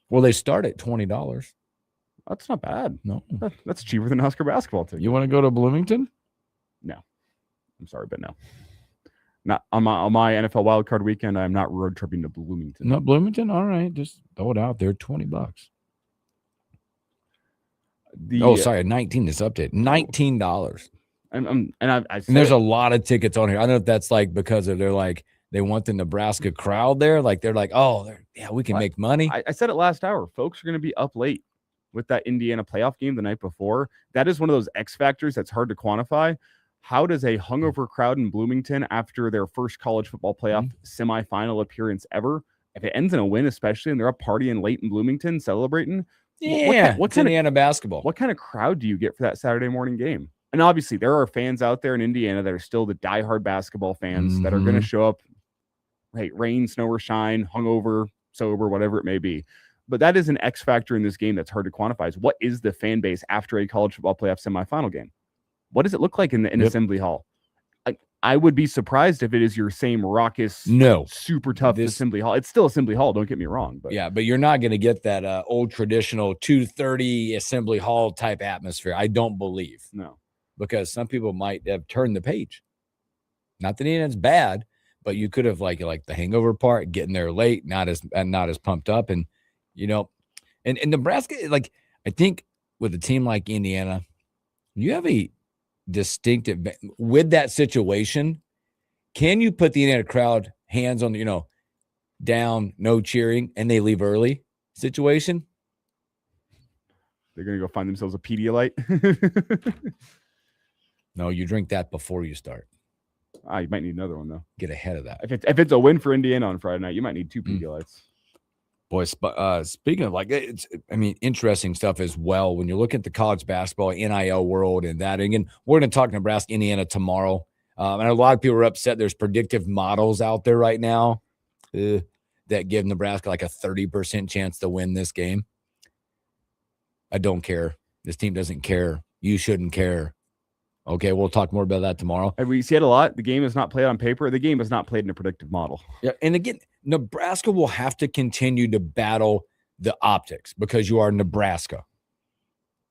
Well, they start at $20. That's not bad. No, that's cheaper than Husker basketball ticket. You want to go to Bloomington? No, I'm sorry, but no. Not on my NFL wildcard weekend. I'm not road tripping to Bloomington. Not Bloomington. All right, just throw it out there. $20. Sorry, 19. This update. $19. And there's a lot of tickets on here. I don't know if that's like because they want the Nebraska crowd there. Like they're like, we can make money. I said it last hour. Folks are going to be up late with that Indiana playoff game the night before. That is one of those X factors that's hard to quantify. How does a hungover crowd in Bloomington after their first college football playoff semifinal appearance ever, if it ends in a win, especially, and they're up partying late in Bloomington celebrating? Yeah, what kind Indiana basketball? What kind of crowd do you get for that Saturday morning game? And obviously, there are fans out there in Indiana that are still the diehard basketball fans that are going to show up, hey, rain, snow, or shine, hungover, sober, whatever it may be. But that is an X factor in this game that's hard to quantify. Is what is the fan base after a college football playoff semifinal game? What does it look like in Assembly Hall? I would be surprised if it is your same raucous, super tough Assembly Hall. It's still Assembly Hall, don't get me wrong. But yeah, but you're not going to get that old traditional 230 Assembly Hall type atmosphere. I don't believe. No. Because some people might have turned the page. Not that it's bad, but you could have like the hangover part, getting there late, not as pumped up. And, and Nebraska, I think with a team like Indiana, you have a distinctive with that situation. Can you put the Indiana crowd hands on down, no cheering, and they leave early situation? They're gonna go find themselves a Pedialyte. No, you drink that before you start. You might need another one though. Get ahead of that. If it's a win for Indiana on Friday night, you might need 2 Pedialytes. Boys, speaking of interesting stuff as well. When you look at the college basketball NIL world and that, again, we're going to talk Nebraska, Indiana tomorrow. And a lot of people are upset. There's predictive models out there right now that give Nebraska like a 30% chance to win this game. I don't care. This team doesn't care. You shouldn't care. Okay, we'll talk more about that tomorrow. And we see it a lot. The game is not played on paper. The game is not played in a predictive model. Yeah, and again, Nebraska will have to continue to battle the optics because you are Nebraska.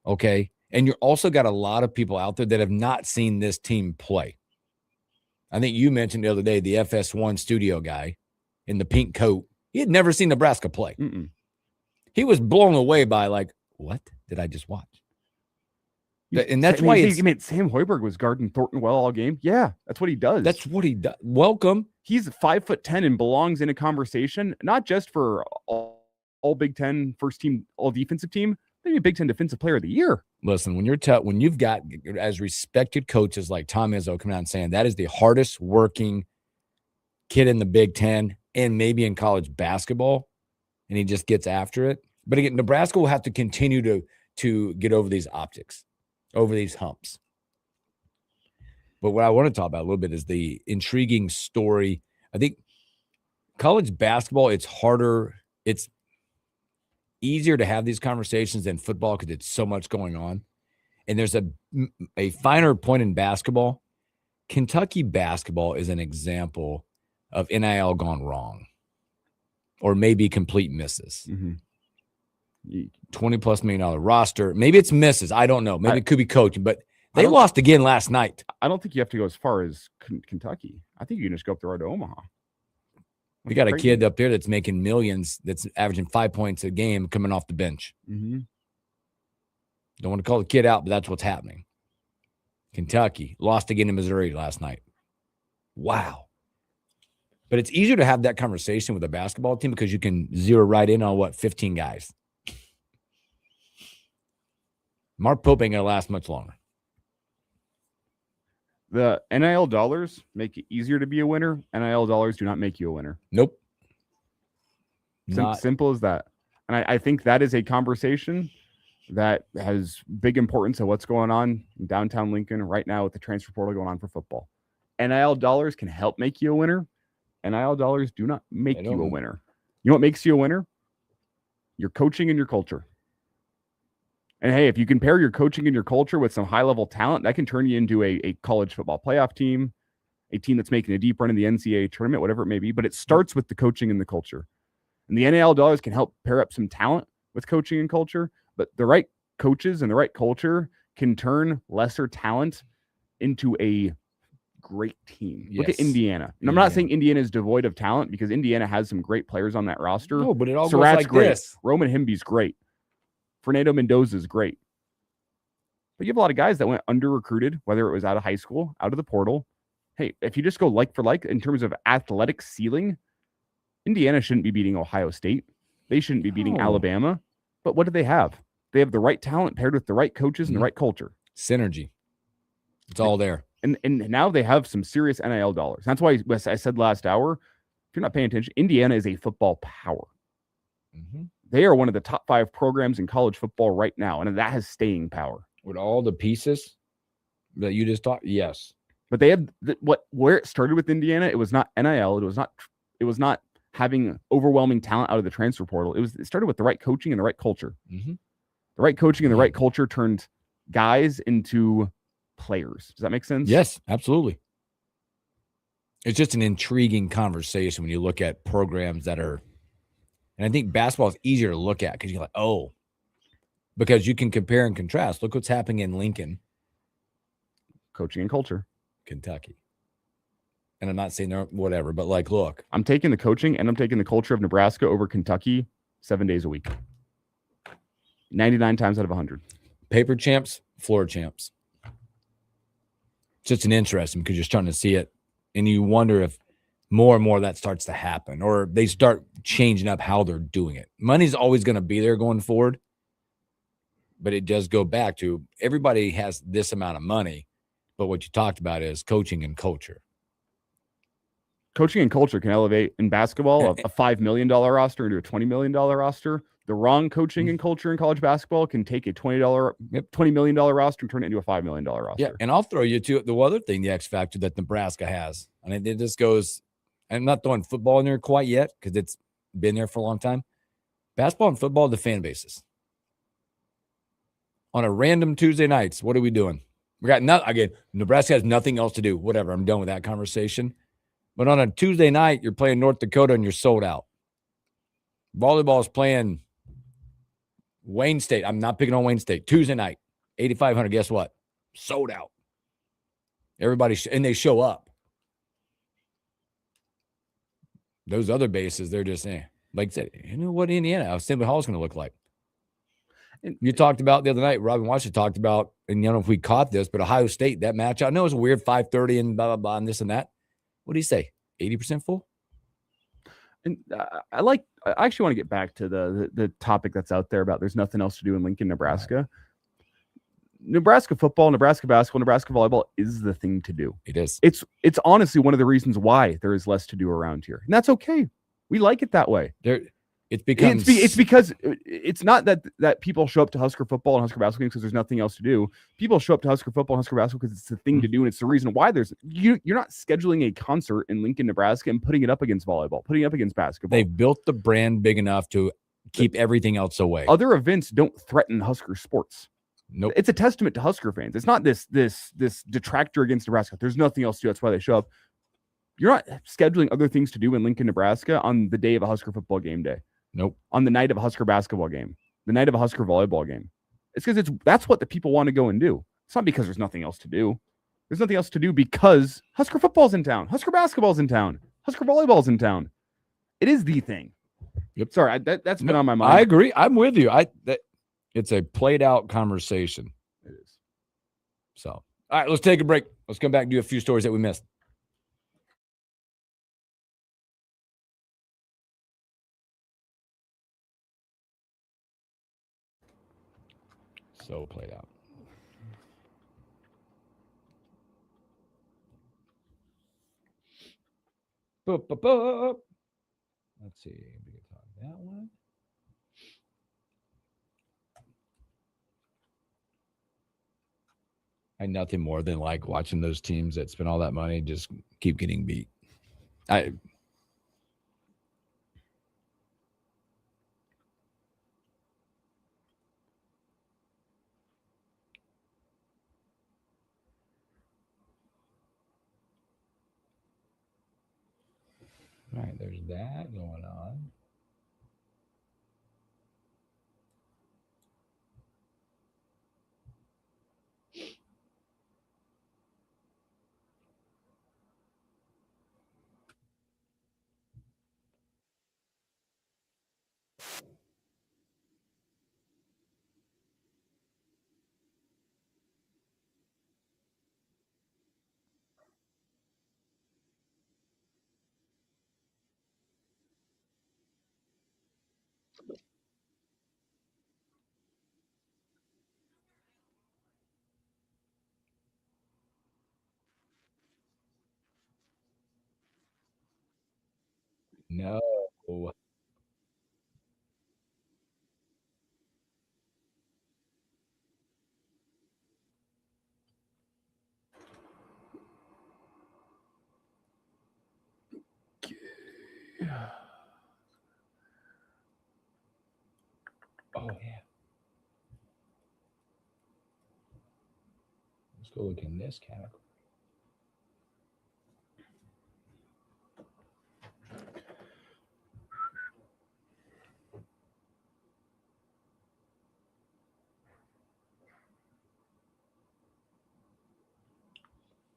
Okay? And you're also got a lot of people out there that have not seen this team play. I think you mentioned the other day the FS1 studio guy in the pink coat. He had never seen Nebraska play. He was blown away by what did I just watch? And that's why Sam Hoiberg was guarding Thornton well all game. Yeah, that's what he does. That's what he does. Welcome. He's 5'10" and belongs in a conversation, not just for all Big Ten first team, all defensive team, maybe Big Ten Defensive Player of the Year. Listen, when you've got as respected coaches like Tom Izzo coming out and saying that is the hardest working kid in the Big Ten and maybe in college basketball, and he just gets after it. But again, Nebraska will have to continue to get over these optics, over these humps. But what I want to talk about a little bit is the intriguing story. I think college basketball, it's harder. It's easier to have these conversations than football because it's so much going on. And there's a finer point in basketball. Kentucky basketball is an example of NIL gone wrong or maybe complete misses. $20+ million roster. Maybe it's misses. I don't know. Maybe it could be coaching, but they lost again last night. I don't think you have to go as far as Kentucky. I think you can just go up the road to Omaha. We got a kid up there that's making millions, that's averaging 5 points a game coming off the bench. Don't want to call the kid out, but that's what's happening. Kentucky lost again to Missouri last night. Wow. But it's easier to have that conversation with a basketball team because you can zero right in on 15 guys. Mark Pope ain't going to last much longer. The NIL dollars make it easier to be a winner. NIL dollars do not make you a winner. Nope. Simple as that. And I think that is a conversation that has big importance of what's going on in downtown Lincoln right now with the transfer portal going on for football. NIL dollars can help make you a winner. NIL dollars do not make you a winner. You know what makes you a winner? Your coaching and your culture. And hey, if you can pair your coaching and your culture with some high-level talent, that can turn you into a college football playoff team, a team that's making a deep run in the NCAA tournament, whatever it may be. But it starts with the coaching and the culture. And the NIL dollars can help pair up some talent with coaching and culture, but the right coaches and the right culture can turn lesser talent into a great team. Look at Yes. Indiana. And I'm not saying Indiana is devoid of talent because Indiana has some great players on that roster. No, but it all Surratt's goes like great. this. Roman Himby's great. Fernando Mendoza is great. But you have a lot of guys that went under-recruited, whether it was out of high school, out of the portal. Hey, if you just go like for like in terms of athletic ceiling, Indiana shouldn't be beating Ohio State. They shouldn't be beating Alabama. But what do they have? They have the right talent paired with the right coaches and the right culture. Synergy. It's all there. And now they have some serious NIL dollars. That's why I said last hour, if you're not paying attention, Indiana is a football power. They are one of the top 5 programs in college football right now, and that has staying power. With all the pieces that you just talked, yes. But they have where it started with Indiana. It was not NIL. It was not having overwhelming talent out of the transfer portal. It started with the right coaching and the right culture. The right coaching and the right culture turned guys into players. Does that make sense? Yes, absolutely. It's just an intriguing conversation when you look at programs that are, and I think basketball is easier to look at because you're like, oh, because you can compare and contrast. Look what's happening in Lincoln. Coaching and culture. Kentucky. And I'm not saying they're whatever, but like, look. I'm taking the coaching and I'm taking the culture of Nebraska over Kentucky 7 days a week. 99 times out of 100. Paper champs, floor champs. It's just an interesting because you're starting to see it and you wonder if more and more that starts to happen or they start changing up how they're doing it. Money's always going to be there going forward, but it does go back to everybody has this amount of money, but what you talked about is coaching and culture. Coaching and culture can elevate in basketball a $5 million roster into a $20 million roster. The wrong coaching and culture in college basketball can take a $20 million roster and turn it into a $5 million roster. Yeah, and I'll throw you to the other thing, the X factor that Nebraska has. I mean, it just goes, I'm not throwing football in there quite yet because it's been there for a long time. Basketball and football, the fan bases. On a random Tuesday nights, what are we doing? We got nothing. Again, Nebraska has nothing else to do. Whatever, I'm done with that conversation. But on a Tuesday night, you're playing North Dakota and you're sold out. Volleyball is playing Wayne State. I'm not picking on Wayne State. Tuesday night, 8,500. Guess what? Sold out. Everybody, and they show up. Those other bases, they're just, like I said, you know what Indiana, Assembly Hall is going to look like. And you talked about the other night, Robin Washington talked about, and you don't know if we caught this, but Ohio State, that match, I know it's a weird 5:30 and blah, blah, blah, and this and that. What do you say? 80% full? And I actually want to get back to the topic that's out there about there's nothing else to do in Lincoln, Nebraska. Right. Nebraska football, Nebraska basketball, Nebraska volleyball is the thing to do. It is. It's honestly one of the reasons why there is less to do around here. And that's okay. We like it that way. It's because it's not that people show up to Husker football and Husker basketball games because there's nothing else to do. People show up to Husker football and Husker basketball because it's the thing to do, and it's the reason why you're not scheduling a concert in Lincoln, Nebraska, and putting it up against volleyball, putting it up against basketball. They've built the brand big enough to keep everything else away. Other events don't threaten Husker sports. Nope. It's a testament to Husker fans. It's not this detractor against Nebraska. There's nothing else to do. That's why they show up. You're not scheduling other things to do in Lincoln, Nebraska on the day of a Husker football game day. Nope. On the night of a Husker basketball game, the night of a Husker volleyball game. It's because that's what the people want to go and do. It's not because there's nothing else to do. There's nothing else to do because Husker football's in town. Husker basketball's in town. Husker volleyball's in town. It is the thing. Yep. Sorry, that's been on my mind. I agree. I'm with you. It's a played out conversation. It is. So, all right, let's take a break. Let's come back and do a few stories that we missed. So played out. Let's see. We can talk that one. I nothing more than like watching those teams that spend all that money just keep getting beat. All right, there's that going on. No. Oh, yeah. Let's go look in this category.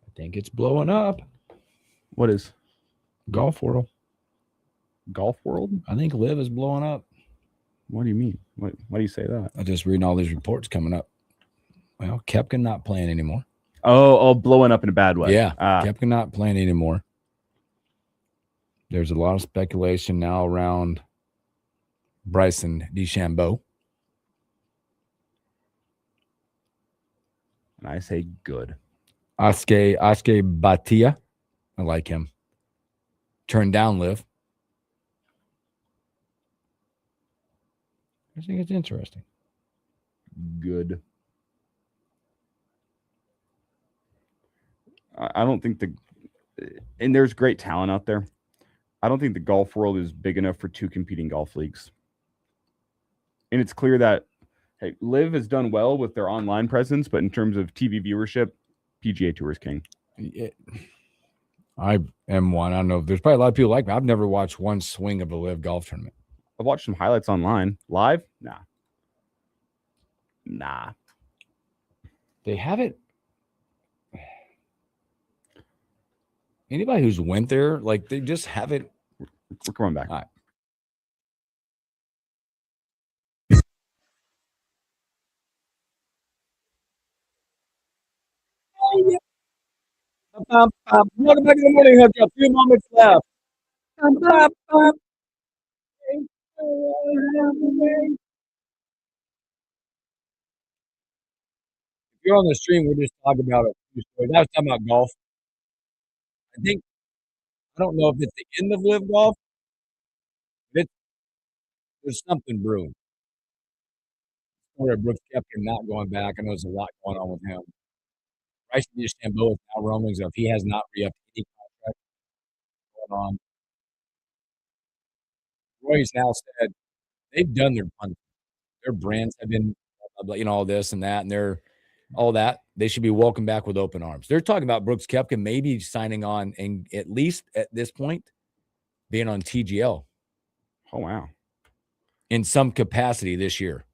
I think it's blowing up. What is? Golf World. Golf World? I think Live is blowing up. What do you mean? Why do you say that? I'm just reading all these reports coming up. Well, Koepka not playing anymore. Oh, blowing up in a bad way. Yeah, Koepka not playing anymore. There's a lot of speculation now around Bryson DeChambeau. And I say good. Oscar Batia. I like him. Turned down Live. I think it's interesting. Good. I don't think and there's great talent out there. I don't think the golf world is big enough for two competing golf leagues. And it's clear that, hey, Live has done well with their online presence, but in terms of TV viewership, PGA Tour is king. I am one. I don't know. There's probably a lot of people like me. I've never watched one swing of a Live golf tournament. I've watched some highlights online. Live? Nah. They have it. Anybody who's went there, like they just have it. We're coming back. All right. Welcome back to the morning. Have a few moments left. If you're on the stream, we're just talking about a few stories. I was talking about golf. I don't know if it's the end of Live Golf. There's something brewing. Story of Brooks Koepka not going back. I know there's a lot going on with him. Bryson DeChambeau is now rumblings of he has not re-upped any contract going on. Roy's now said they've done their punishment. Their brands have been, all this and that, and they're all that. They should be welcomed back with open arms. They're talking about Brooks Koepka maybe signing on, and at least at this point, being on TGL. Oh wow! In some capacity this year.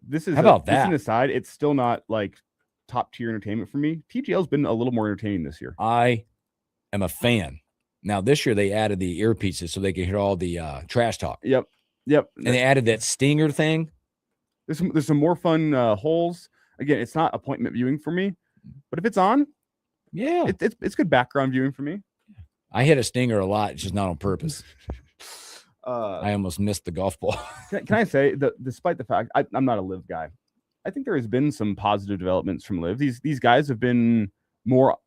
This is how about that? This is an aside. It's still not like top tier entertainment for me. TGL's been a little more entertaining this year. I am a fan. Now this year they added the earpieces so they could hear all the trash talk. Yep. And they added that stinger thing. There's some more fun holes. Again, it's not appointment viewing for me, but if it's on, yeah, it's good background viewing for me. I hit a stinger a lot. It's just not on purpose. I almost missed the golf ball. Can I say that despite the fact I'm not a Live guy, I think there has been some positive developments from Live. These guys have been more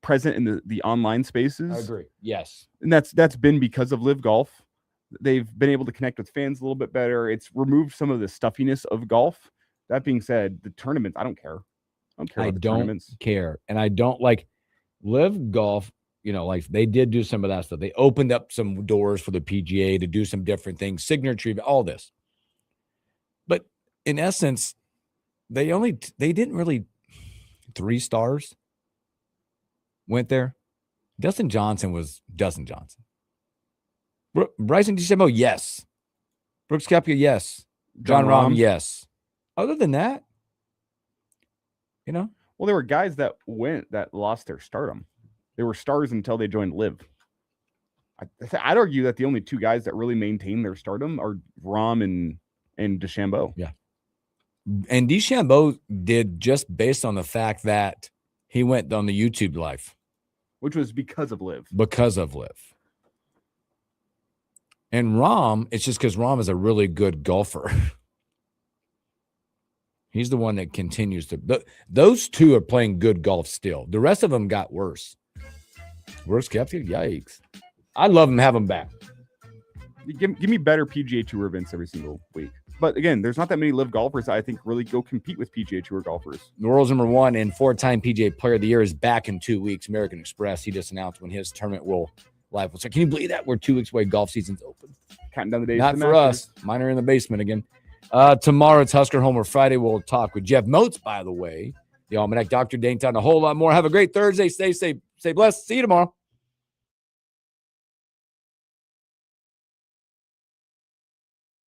present in the online spaces. I agree. Yes. And that's been because of Live Golf. They've been able to connect with fans a little bit better. It's removed some of the stuffiness of golf. That being said, the tournaments, I don't care. I don't care. And I don't like Live Golf. Like they did do some of that stuff. They opened up some doors for the PGA to do some different things, signature, all this. But in essence, they didn't really 3 stars went there. Dustin Johnson was Dustin Johnson. Bryson DeChambeau, yes. Brooks Koepka, yes. John Rahm, yes. Other than that, well, there were guys that lost their stardom. They were stars until they joined Live. I'd argue that the only 2 guys that really maintain their stardom are Rahm and DeChambeau. Yeah. And DeChambeau did just based on the fact that he went on the YouTube live. Which was because of Live. Because of Live. And Rahm, it's just because Rahm is a really good golfer. He's the one that continues to. Those 2 are playing good golf still. The rest of them got worse. Worse Koepka, yikes. I'd love them to have them back. Give me better PGA Tour events every single week. But again, there's not that many live golfers that I think really go compete with PGA Tour golfers. The world's number one and 4-time PGA Player of the Year is back in 2 weeks. American Express, he just announced when his tournament will live. So can you believe that? We're 2 weeks away. Golf season's open. Counting down the days. Not for us. Mine are in the basement again. Tomorrow it's Husker Homer Friday. We'll talk with Jeff Moats, by the way. The Almanac, Dr. Dane, a whole lot more. Have a great Thursday. Stay safe. Stay blessed. See you tomorrow.